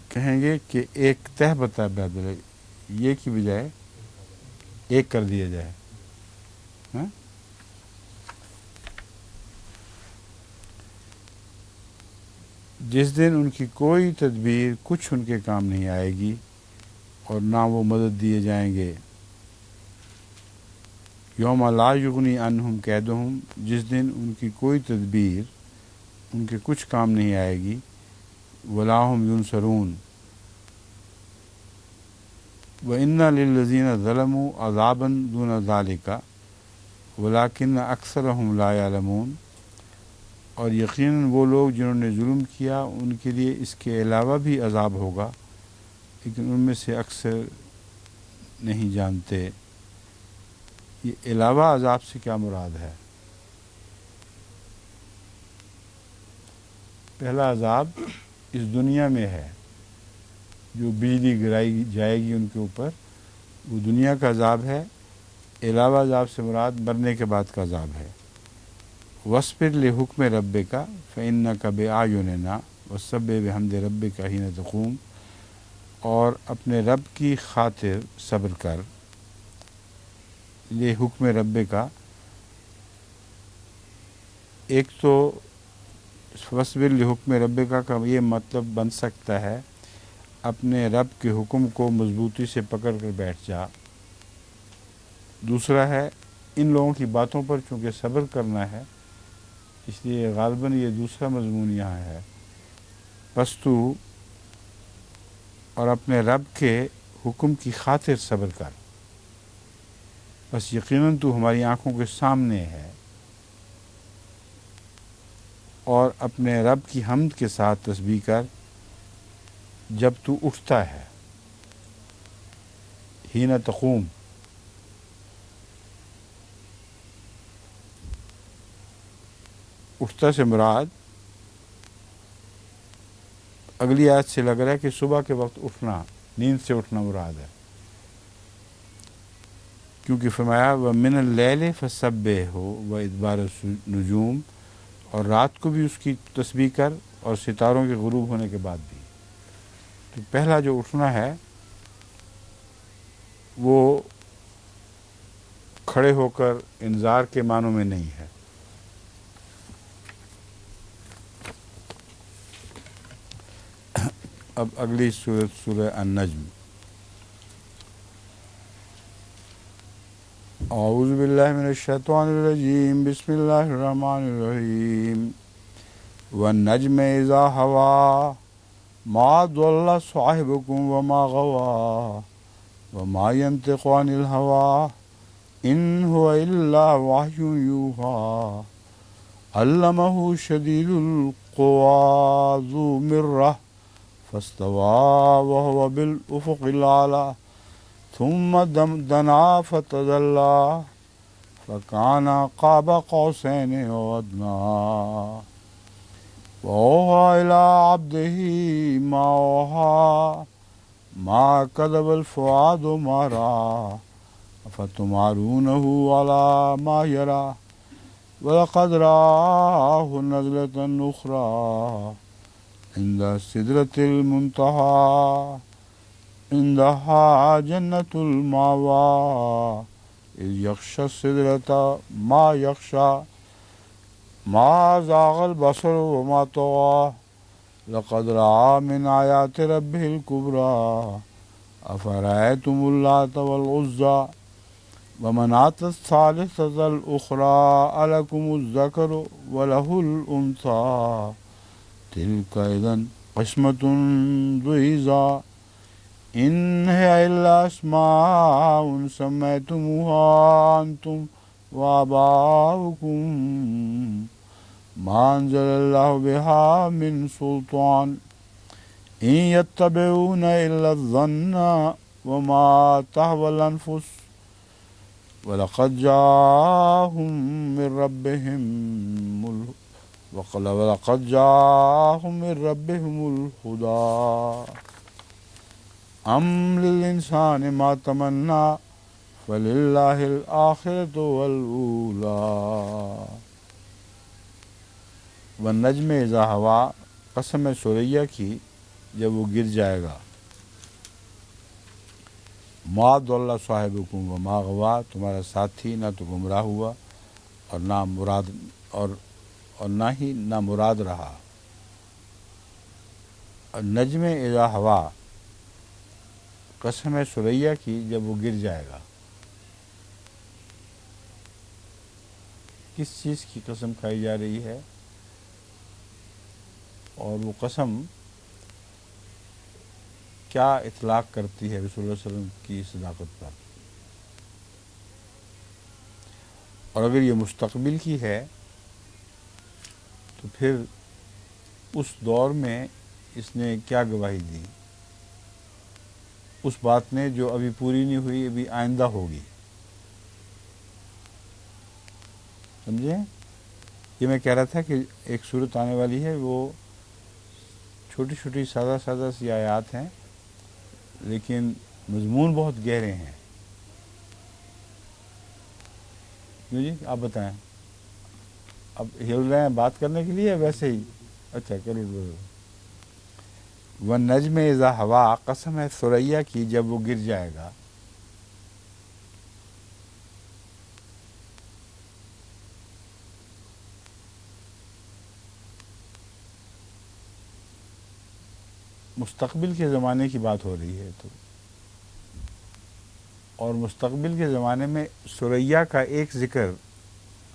کہیں گے کہ ایک تہ بتہ بادل ہے، یہ کی بجائے ایک کر دیا جائے. ہاں جس دن ان کی کوئی تدبیر کچھ ان کے کام نہیں آئے گی اور نہ وہ مدد دیے جائیں گے. یوم لا یغنی عنہم کیدہم، جس دن ان کی کوئی تدبیر ان کے کچھ کام نہیں آئے گی. ولا ہم ینصرون، وَإِنَّ لِلَّذِينَ ظَلَمُوا عَذَابًا دُونَ ذَلِكَ وَلَكِنَّ أَكْثَرَهُمْ لَا يَعْلَمُونَ، اور یقیناً وہ لوگ جنہوں نے ظلم کیا ان کے لیے اس کے علاوہ بھی عذاب ہوگا، لیکن ان میں سے اکثر نہیں جانتے. یہ علاوہ عذاب سے کیا مراد ہے؟ پہلا عذاب اس دنیا میں ہے، جو بجلی گرائی جائے گی ان کے اوپر، وہ دنیا کا عذاب ہے. علاوہ عذاب سے مراد مرنے کے بعد کا عذاب ہے. وَاصْبِرْ لِحُکْمِ رَبِّكَ فَإِنَّكَ بِأَعْیُنِنَا وَسَبِّحْ بِحَمْدِ رَبِّكَ حِینَ تَقُومُ، اور اپنے رب کی خاطر صبر کر. یہ حکم رب کا، ایک تو فصبر لحکم رب کا یہ مطلب بن سکتا ہے اپنے رب کے حکم کو مضبوطی سے پکڑ کر بیٹھ جا. دوسرا ہے ان لوگوں کی باتوں پر چونکہ صبر کرنا ہے، اس لیے غالباً یہ دوسرا مضمون یہاں ہے. پس تو اور اپنے رب کے حکم کی خاطر صبر کر، بس یقیناً تو ہماری آنکھوں کے سامنے ہے. اور اپنے رب کی حمد کے ساتھ تسبیح کر جب تو اٹھتا ہے. حین تقوم، اٹھتا سے مراد اگلی آیت سے لگ رہا ہے کہ صبح کے وقت اٹھنا، نیند سے اٹھنا مراد ہے، کیونکہ فرمایا وَمِنَ اللَّيْلِ فَسَبِّحْهُ وَإِدْبَارَ النُّجُومِ، اور رات کو بھی اس کی تسبیح کر اور ستاروں کے غروب ہونے کے بعد بھی. تو پہلا جو اٹھنا ہے وہ کھڑے ہو کر انذار کے معنوں میں نہیں ہے. اب اگلی سورت سورہ النجم. اعوذ باللہ من الشیطان الرجیم بسم اللہ الرحمن الرحیم. والنجم اذا ہوا ما ضل صاحبکم وما غوا وما ينطق عن الهوى ان هو الا وحی یوحی علمہ شدید القوى ذو مرہ فاستوى وهو بالافق الاعلی ثم دنا فتدلى فكان قاب قوسين او ادنى وأوحى إلى عبده ما أوحى ما كذب الفؤاد ما رأى أفتمارونه على ما يرى ولقد رآه نزلة أخرى عند سدرة المنتهى عندها جنة المأوى إذ يغشى السدرة ما يغشى ما زاغ البصر وما طغى لقد رأى من آيات ربه الكبرى أفرأيتم اللات والعزى ومناة الثالثة الأخرى ألكم الذكر وله الأنثى تلك إذن قسمة ضيزى إن هي إلا أسماء سميتموها أنتم وآباؤكم ما أنزل الله بها من سلطان إن يتبعون إلا الظن وما تهوى الأنفس ولقد جاءهم من ربهم الهدى أم للإنسان ما تمنى فللہ الآخرۃ والأولی. والنجم اذا ہوا، قسم ثریا کی جب وہ گر جائے گا. ما ضل صاحبکم وما غوا، تمہارا ساتھی نہ تو گمراہ ہوا اور نہ مراد اور نہ مراد رہا. النجم اذا ہوا، قسم ثریا کی جب وہ گر جائے گا. کس چیز کی قسم کھائی جا رہی ہے اور وہ قسم کیا اطلاق کرتی ہے رسول اللہ صلی اللہ علیہ وسلم کی صداقت پر؟ اور اگر یہ مستقبل کی ہے تو پھر اس دور میں اس نے کیا گواہی دی؟ اس بات نے جو ابھی پوری نہیں ہوئی، ابھی آئندہ ہوگی. سمجھے؟ یہ میں کہہ رہا تھا کہ ایک صورت آنے والی ہے، وہ چھوٹی چھوٹی سادہ سادہ سی آیات ہیں لیکن مضمون بہت گہرے ہیں. کیوں جی آپ بتائیں، اب ہل رہے ہیں بات کرنے کے لیے ویسے ہی؟ اچھا کرو. والنجم اذا ہوا، قسم ہے ثریا کی جب وہ گر جائے گا. مستقبل کے زمانے کی بات ہو رہی ہے تو، اور مستقبل کے زمانے میں ثریا کا ایک ذکر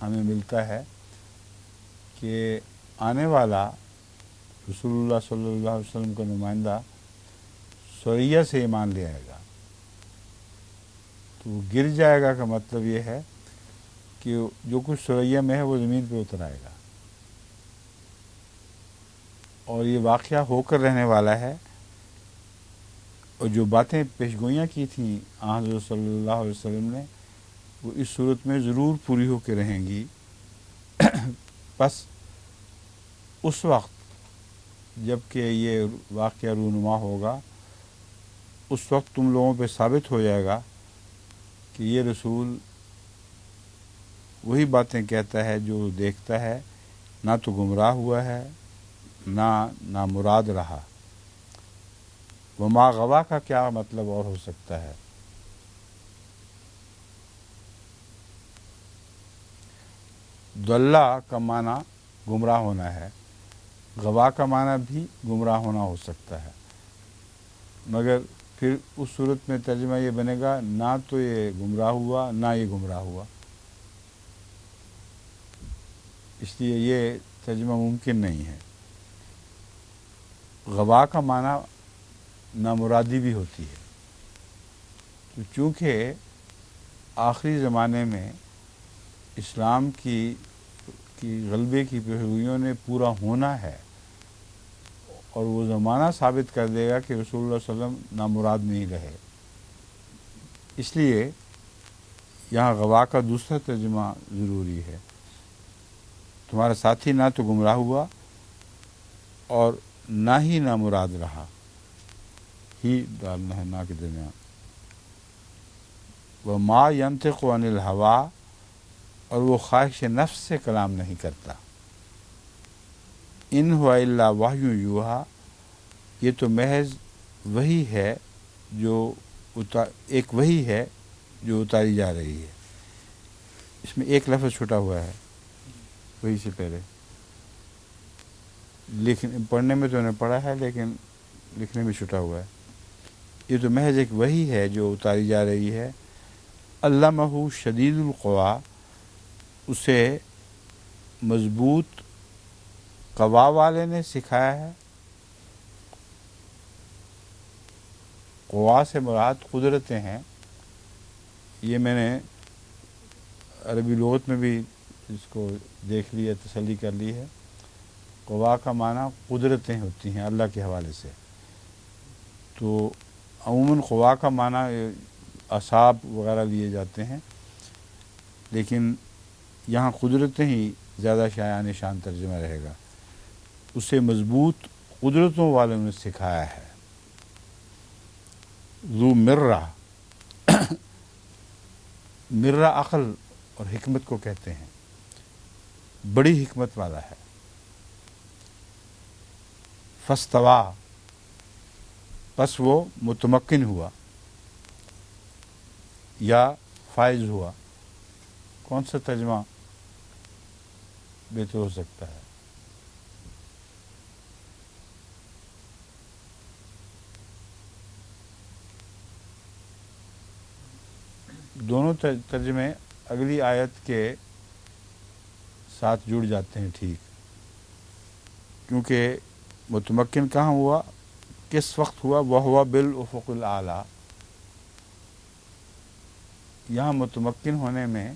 ہمیں ملتا ہے کہ آنے والا رسول اللہ صلی اللہ علیہ وسلم کا نمائندہ ثریا سے ایمان لے آئے گا. تو وہ گر جائے گا کا مطلب یہ ہے کہ جو کچھ ثریا میں ہے وہ زمین پہ اتر آئے گا. اور یہ واقعہ ہو کر رہنے والا ہے، اور جو باتیں پیشگوئیاں کی تھیں حضرت صلی اللہ علیہ وسلم نے وہ اس صورت میں ضرور پوری ہو کے رہیں گی. بس اس وقت جب کہ یہ واقعہ رونما ہوگا، اس وقت تم لوگوں پہ ثابت ہو جائے گا کہ یہ رسول وہی باتیں کہتا ہے جو دیکھتا ہے، نہ تو گمراہ ہوا ہے نہ مراد رہا. وما غوا کا کیا مطلب اور ہو سکتا ہے؟ ضلع کا معنی گمراہ ہونا ہے، غوا کا معنی بھی گمراہ ہونا ہو سکتا ہے، مگر پھر اس صورت میں ترجمہ یہ بنے گا نہ تو یہ گمراہ ہوا نہ یہ گمراہ ہوا، اس لیے یہ ترجمہ ممکن نہیں ہے۔ غوا کا معنی نامرادی بھی ہوتی ہے، تو چونکہ آخری زمانے میں اسلام کی غلبے کی پہلوئیوں نے پورا ہونا ہے، اور وہ زمانہ ثابت کر دے گا کہ رسول اللہ صلی اللہ علیہ وسلم نامراد نہیں رہے، اس لیے یہاں غوا کا دوسرا ترجمہ ضروری ہے۔ تمہارا ساتھی نہ تو گمراہ ہوا اور نہ ہی نامراد رہا، ہی ڈالنا ہے نہ کے درمیان۔ وما ینطق عن الہوا، اور وہ خواہش نفس سے کلام نہیں کرتا۔ ان ہوا الا وحی یوحا، یہ تو محض وحی ہے جو ایک وحی ہے جو اتاری جا رہی ہے۔ اس میں ایک لفظ چھٹا ہوا ہے وحی سے پہلے، لیکن پڑھنے میں تو نے پڑھا ہے لیکن لکھنے میں چھٹا ہوا ہے۔ یہ تو محض ایک وحی ہے جو اتاری جا رہی ہے۔ علمہ شدید القوا، اسے مضبوط قوا والے نے سکھایا ہے۔ قوا سے مراد قدرتیں ہیں، یہ میں نے عربی لغت میں بھی اس کو دیکھ لیا، تسلی کر لی ہے۔ قوا کا معنی قدرتیں ہوتی ہیں اللہ کے حوالے سے، تو عموماً قوا کا معنی اعصاب وغیرہ لیے جاتے ہیں، لیکن یہاں قدرتیں ہی زیادہ شایان شان ترجمہ رہے گا۔ اسے مضبوط قدرتوں والوں نے سکھایا ہے۔ ذو مرہ، مرہ عقل اور حکمت کو کہتے ہیں، بڑی حکمت والا ہے۔ فاستویٰ، پس وہ متمکن ہوا یا فائز ہوا، کون سا ترجمہ بہتر ہو سکتا ہے؟ دونوں ترجمے اگلی آیت کے ساتھ جڑ جاتے ہیں ٹھیک، کیونکہ متمکن کہاں ہوا، کس وقت ہوا؟ وَهُوَ بِالْأُفُقِ الْأَعْلَىٰ، یہاں متمکن ہونے میں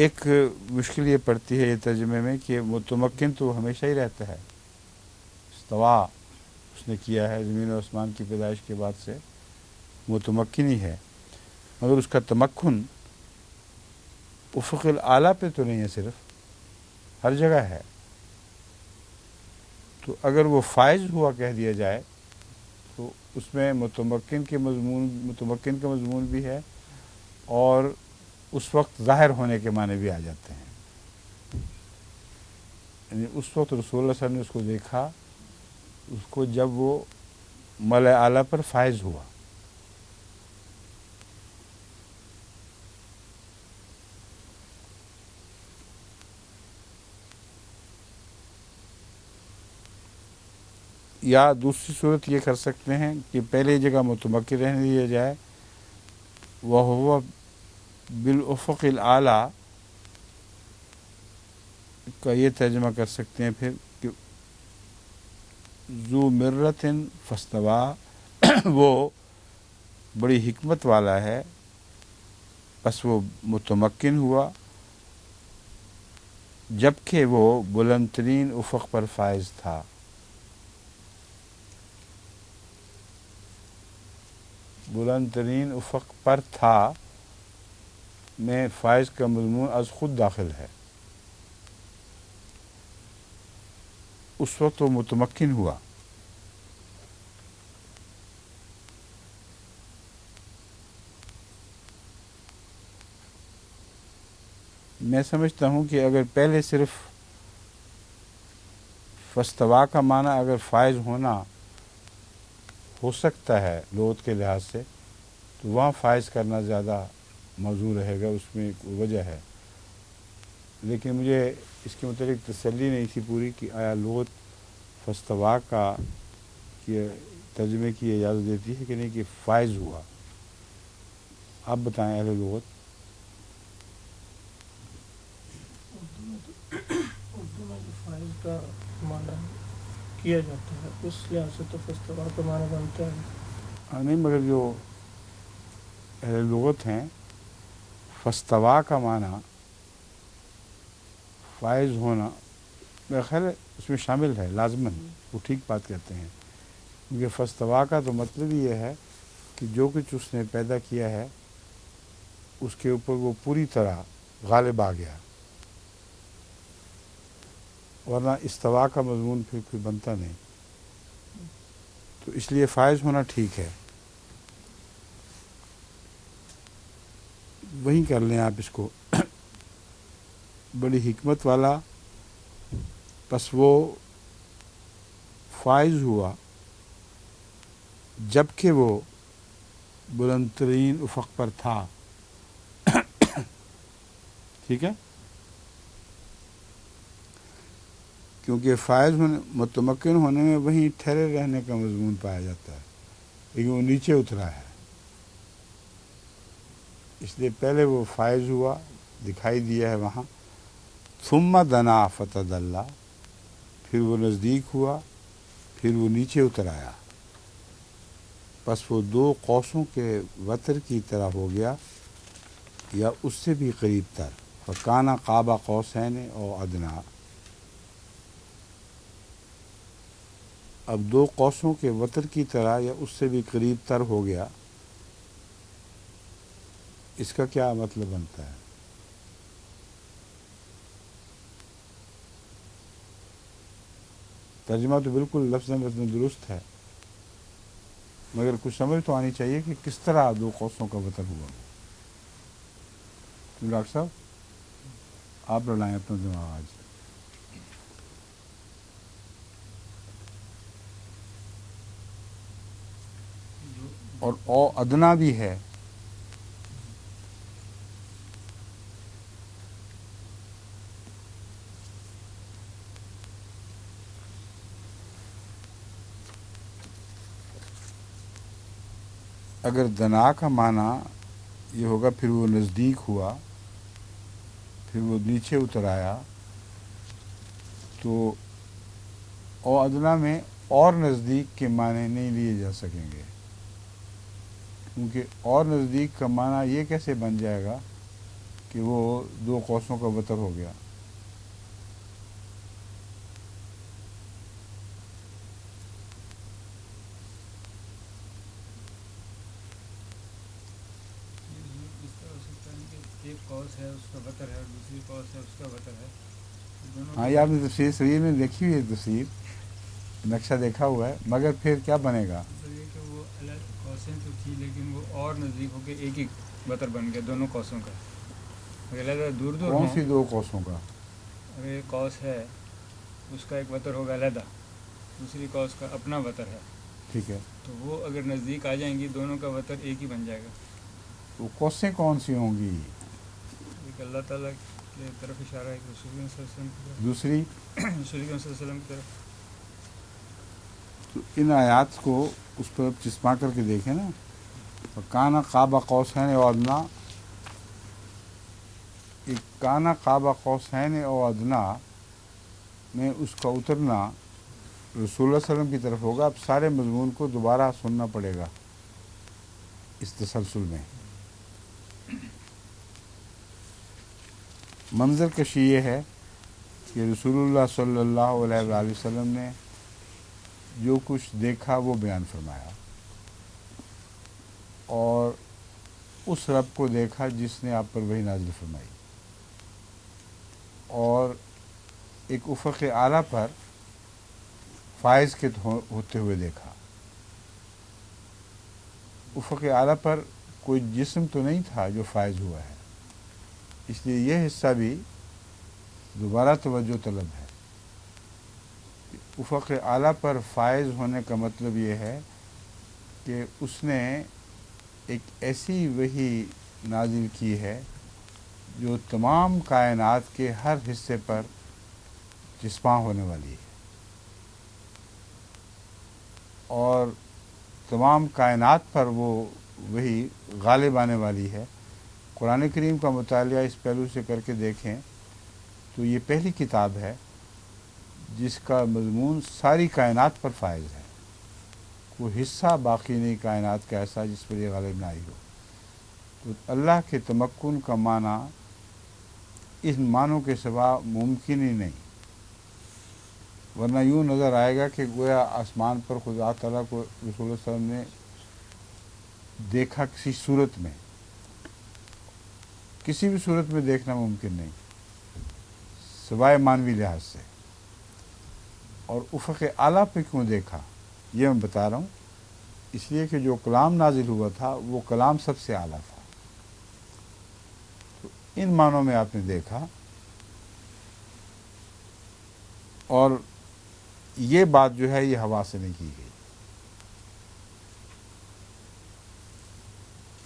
ایک مشکل یہ پڑتی ہے یہ ترجمے میں کہ متمکن تو ہمیشہ ہی رہتا ہے، استوا اس نے کیا ہے زمین و آسمان کی پیدائش کے بعد سے متمکن ہی ہے، مگر اس کا تمکن افق الاعلیٰ پہ تو نہیں ہے، صرف ہر جگہ ہے۔ تو اگر وہ فائز ہوا کہہ دیا جائے تو اس میں متمکن کا مضمون بھی ہے، اور اس وقت ظاہر ہونے کے معنی بھی آ جاتے ہیں، یعنی اس وقت رسول اللہ صلی اللہ علیہ وسلم نے اس کو دیکھا، اس کو جب وہ ملأ اعلیٰ پر فائز ہوا۔ یا دوسری صورت یہ کر سکتے ہیں کہ پہلے جگہ متمکن رہنے دیا جائے، وَهُوَ بِالْأُفُقِ الْأَعْلَىٰ کا یہ ترجمہ کر سکتے ہیں پھر کہ ذو مرۃ فاستویٰ، وہ بڑی حکمت والا ہے، بس وہ متمکن ہوا جبکہ وہ بلند ترین افق پر فائز تھا۔ بلند ترین افق پر تھا میں فائز کا مضمون از خود داخل ہے، اس وقت وہ متمکن ہوا۔ میں سمجھتا ہوں کہ اگر پہلے صرف فستوا کا معنی اگر فائز ہونا ہو سکتا ہے لغت کے لحاظ سے تو وہاں فائز کرنا زیادہ موضوع رہے گا، اس میں ایک وجہ ہے، لیکن مجھے اس کے متعلق تسلی نہیں تھی پوری کہ آیا لغت فستوا کا ترجمے کی اجازت دیتی ہے کہ نہیں کہ فائز ہوا۔ آپ بتائیں اہل لغت۔ اردو میں جو فائز کا معنی کیا جاتا ہے اس لحاظ سے تو فستوا کا معنی بنتا ہے۔ نہیں، مگر جو اہل لغت ہیں فستوا کا معنی فائز ہونا میرا خیال ہے اس میں شامل ہے لازماً، وہ ٹھیک بات کرتے ہیں، کیونکہ فستوا کا تو مطلب یہ ہے کہ جو کچھ اس نے پیدا کیا ہے اس کے اوپر وہ پوری طرح غالب آ گیا، ورنہ استوا کا مضمون پھر کوئی بنتا نہیں، تو اس لیے فائز ہونا ٹھیک ہے۔ وہیں کر لیں آپ اس کو، بڑی حکمت والا، پس وہ فائز ہوا جب کہ وہ بلند ترین افق پر تھا۔ ٹھیک ہے، کیونکہ فائز ہونے متمکن ہونے میں وہیں ٹھہرے رہنے کا مضمون پایا جاتا ہے، لیکن وہ نیچے اترا ہے، اس لیے پہلے وہ فائز ہوا، دکھائی دیا ہے وہاں، ثم دنا فتدلی، پھر وہ نزدیک ہوا، پھر وہ نیچے اتر آیا، پس وہ دو قوسوں کے وتر کی طرح ہو گیا یا اس سے بھی قریب تر، فکان قاب قوسین او ادنا، اب دو قوسوں کے وتر کی طرح یا اس سے بھی قریب تر ہو گیا، اس کا کیا مطلب بنتا ہے؟ ترجمہ تو بالکل لفظ درست ہے، مگر کچھ سمجھ تو آنی چاہیے کہ کس طرح دو قوسوں کا وتر ہوا۔ ڈاکٹر صاحب آپ لڑائیں اپنا دماغ آج۔ اور او ادنا بھی ہے، اگر دنا کا معنی یہ ہوگا پھر وہ نزدیک ہوا، پھر وہ نیچے اتر آیا، تو او ادنا میں اور نزدیک کے معنی نہیں لیے جا سکیں گے، کیونکہ اور نزدیک کا معنی یہ کیسے بن جائے گا کہ وہ دو قوسوں کا وتر ہو گیا۔ ایک قوس ہے اس کا وتر ہے اور دوسری قوس ہے اس کا وتر ہے، دونوں ہاں، یہ آپ نے تفسیر صغیر میں دیکھی ہوئی ہے، تفسیر نقشہ دیکھا ہوا ہے، مگر پھر کیا بنے گا؟ مطلب یہ کہ وہ الگ قوسیں تو تھی لیکن وہ اور نزدیک ہو کے ایک ہی وتر بن گیا دونوں قوسوں کا، اگر علیحدہ دور دور کون ہوں، سی دو قوسوں کا؟ اگر ایک قوس ہے اس کا ایک وتر ہوگا علیحدہ، دوسری قوس کا اپنا وتر ہے، ٹھیک ہے، تو وہ اگر نزدیک آ جائیں گی دونوں کا وتر ایک ہی بن جائے گا۔ وہ قوسیں کون سی ہوں گی؟ ایک اللہ تعالیٰ کی طرف اشارہ ہے، ایک رسول اللہ صلی اللہ علیہ وسلم کی طرف، دوسری؟ رسول اللہ صلی اللہ علیہ وسلم کی طرف۔ تو ان آیات کو اس پر چسپاں کر کے دیکھیں نا، کانا قاب قوسین او ادنا، ایک کانا قاب قوسین او ادنا میں اس کا اترنا رسول اللہ صلی اللہ علیہ وسلم کی طرف ہوگا۔ اب سارے مضمون کو دوبارہ سننا پڑے گا اس تسلسل میں۔ منظر کشی یہ ہے کہ رسول اللہ صلی اللہ علیہ وآلہ وسلم نے جو کچھ دیکھا وہ بیان فرمایا، اور اس رب کو دیکھا جس نے آپ پر وحی نازل فرمائی، اور ایک افق اعلیٰ پر فائز کے ہوتے ہوئے دیکھا۔ افق اعلیٰ پر کوئی جسم تو نہیں تھا جو فائز ہوا ہے، اس لیے یہ حصہ بھی دوبارہ توجہ طلب ہے۔ افق اعلیٰ پر فائز ہونے کا مطلب یہ ہے کہ اس نے ایک ایسی وحی نازل کی ہے جو تمام کائنات کے ہر حصے پر چسپاں ہونے والی ہے اور تمام کائنات پر وہ وہی غالب آنے والی ہے۔ قرآن کریم کا مطالعہ اس پہلو سے کر کے دیکھیں تو یہ پہلی کتاب ہے جس کا مضمون ساری کائنات پر فائز ہے، کوئی حصہ باقی نہیں کائنات کا ایسا جس پر یہ غالب نہ آئی ہو۔ تو اللہ کے تمکن کا معنی ان معنوں کے سوا ممکن ہی نہیں، ورنہ یوں نظر آئے گا کہ گویا آسمان پر خدا تعالیٰ کو رسول اللہ صلی اللہ علیہ وسلم نے دیکھا کسی صورت میں، کسی بھی صورت میں دیکھنا ممکن نہیں سوائے معنوی لحاظ سے۔ اور افق اعلیٰ پہ کیوں دیکھا یہ میں بتا رہا ہوں، اس لیے کہ جو کلام نازل ہوا تھا وہ کلام سب سے اعلیٰ تھا۔ تو ان معنوں میں آپ نے دیکھا، اور یہ بات جو ہے یہ ہوا سے نہیں کی گئی،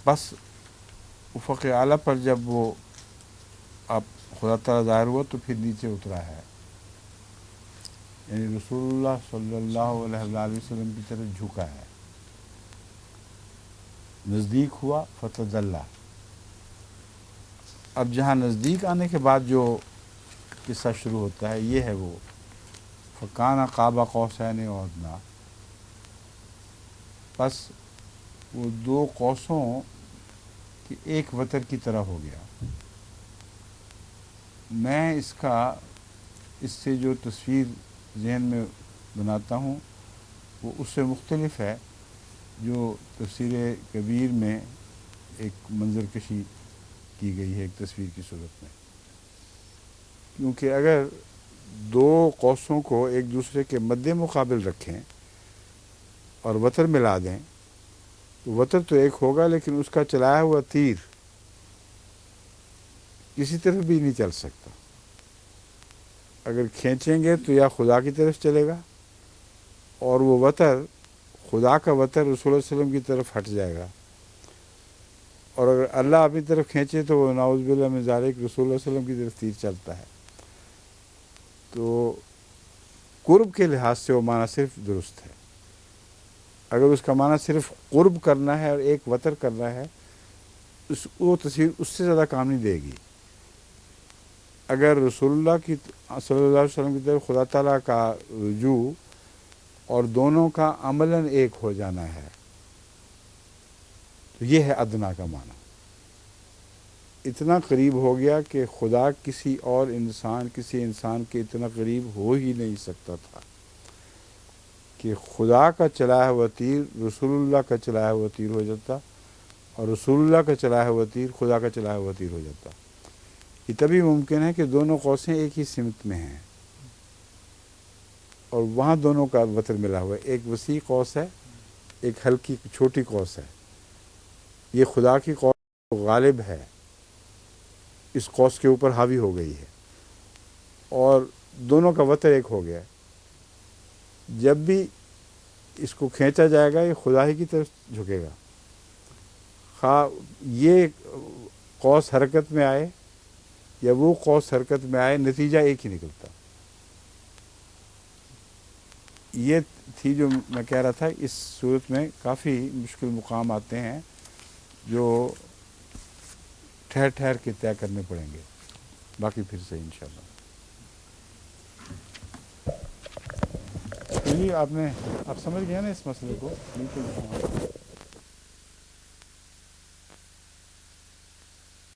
بس افق اعلیٰ پر جب وہ اب خدا تعالیٰ ظاہر ہوا تو پھر نیچے اترا ہے، یعنی رسول اللہ صلی اللہ علیہ وسلم کی طرف جھکا ہے، نزدیک ہوا فتدلی۔ اب جہاں نزدیک آنے کے بعد جو قصہ شروع ہوتا ہے یہ ہے وہ فکان قاب قوسین او ادنیٰ، بس وہ دو قوسوں کی ایک وتر کی طرح ہو گیا۔ میں اس سے جو تصویر ذہن میں بناتا ہوں وہ اس سے مختلف ہے جو تفسیر کبیر میں ایک منظر کشی کی گئی ہے ایک تصویر کی صورت میں، کیونکہ اگر دو قوسوں کو ایک دوسرے کے مد مقابل رکھیں اور وتر ملا دیں تو وتر تو ایک ہوگا لیکن اس کا چلایا ہوا تیر کسی طرف بھی نہیں چل سکتا، اگر کھینچیں گے تو یا خدا کی طرف چلے گا اور وہ وتر خدا کا وتر رسول اللہ علیہ وسلم کی طرف ہٹ جائے گا، اور اگر اللہ اپنی طرف کھینچے تو وہ نعوذ باللہ من ذالک رسول اللہ علیہ وسلم کی طرف تیر چلتا ہے۔ تو قرب کے لحاظ سے وہ معنی صرف درست ہے، اگر اس کا معنی صرف قرب کرنا ہے اور ایک وتر کرنا ہے وہ تصویر اس سے زیادہ کام نہیں دے گی۔ اگر رسول اللہ کی صلی اللہ علیہ وسلم کی طرف خدا تعالیٰ کا رجوع اور دونوں کا عملاً ایک ہو جانا ہے تو یہ ہے ادنا کا معنی، اتنا قریب ہو گیا کہ خدا کسی انسان کے اتنا قریب ہو ہی نہیں سکتا تھا کہ خدا کا چلایا ہوا تیر رسول اللہ کا چلایا ہوا تیر ہو جاتا اور رسول اللہ کا چلایا ہوا تیر خدا کا چلایا ہوا تیر ہو جاتا۔ یہ تبھی ممکن ہے کہ دونوں قوسیں ایک ہی سمت میں ہیں اور وہاں دونوں کا وتر ملا ہوا ہے، ایک وسیع قوس ہے ایک ہلکی چھوٹی قوس ہے، یہ خدا کی قوس غالب ہے اس قوس کے اوپر حاوی ہو گئی ہے اور دونوں کا وتر ایک ہو گیا ہے۔ جب بھی اس کو کھینچا جائے گا یہ خدا ہی کی طرف جھکے گا، خواہ یہ قوس حرکت میں آئے یا وہ قوس حرکت میں آئے، نتیجہ ایک ہی نکلتا۔ یہ تھی جو میں کہہ رہا تھا، اس صورت میں کافی مشکل مقام آتے ہیں جو ٹھہر ٹھہر کے طے کرنے پڑیں گے، باقی پھر سے انشاءاللہ۔ آپ سمجھ گئے نا اس مسئلے کو؟ بالکل۔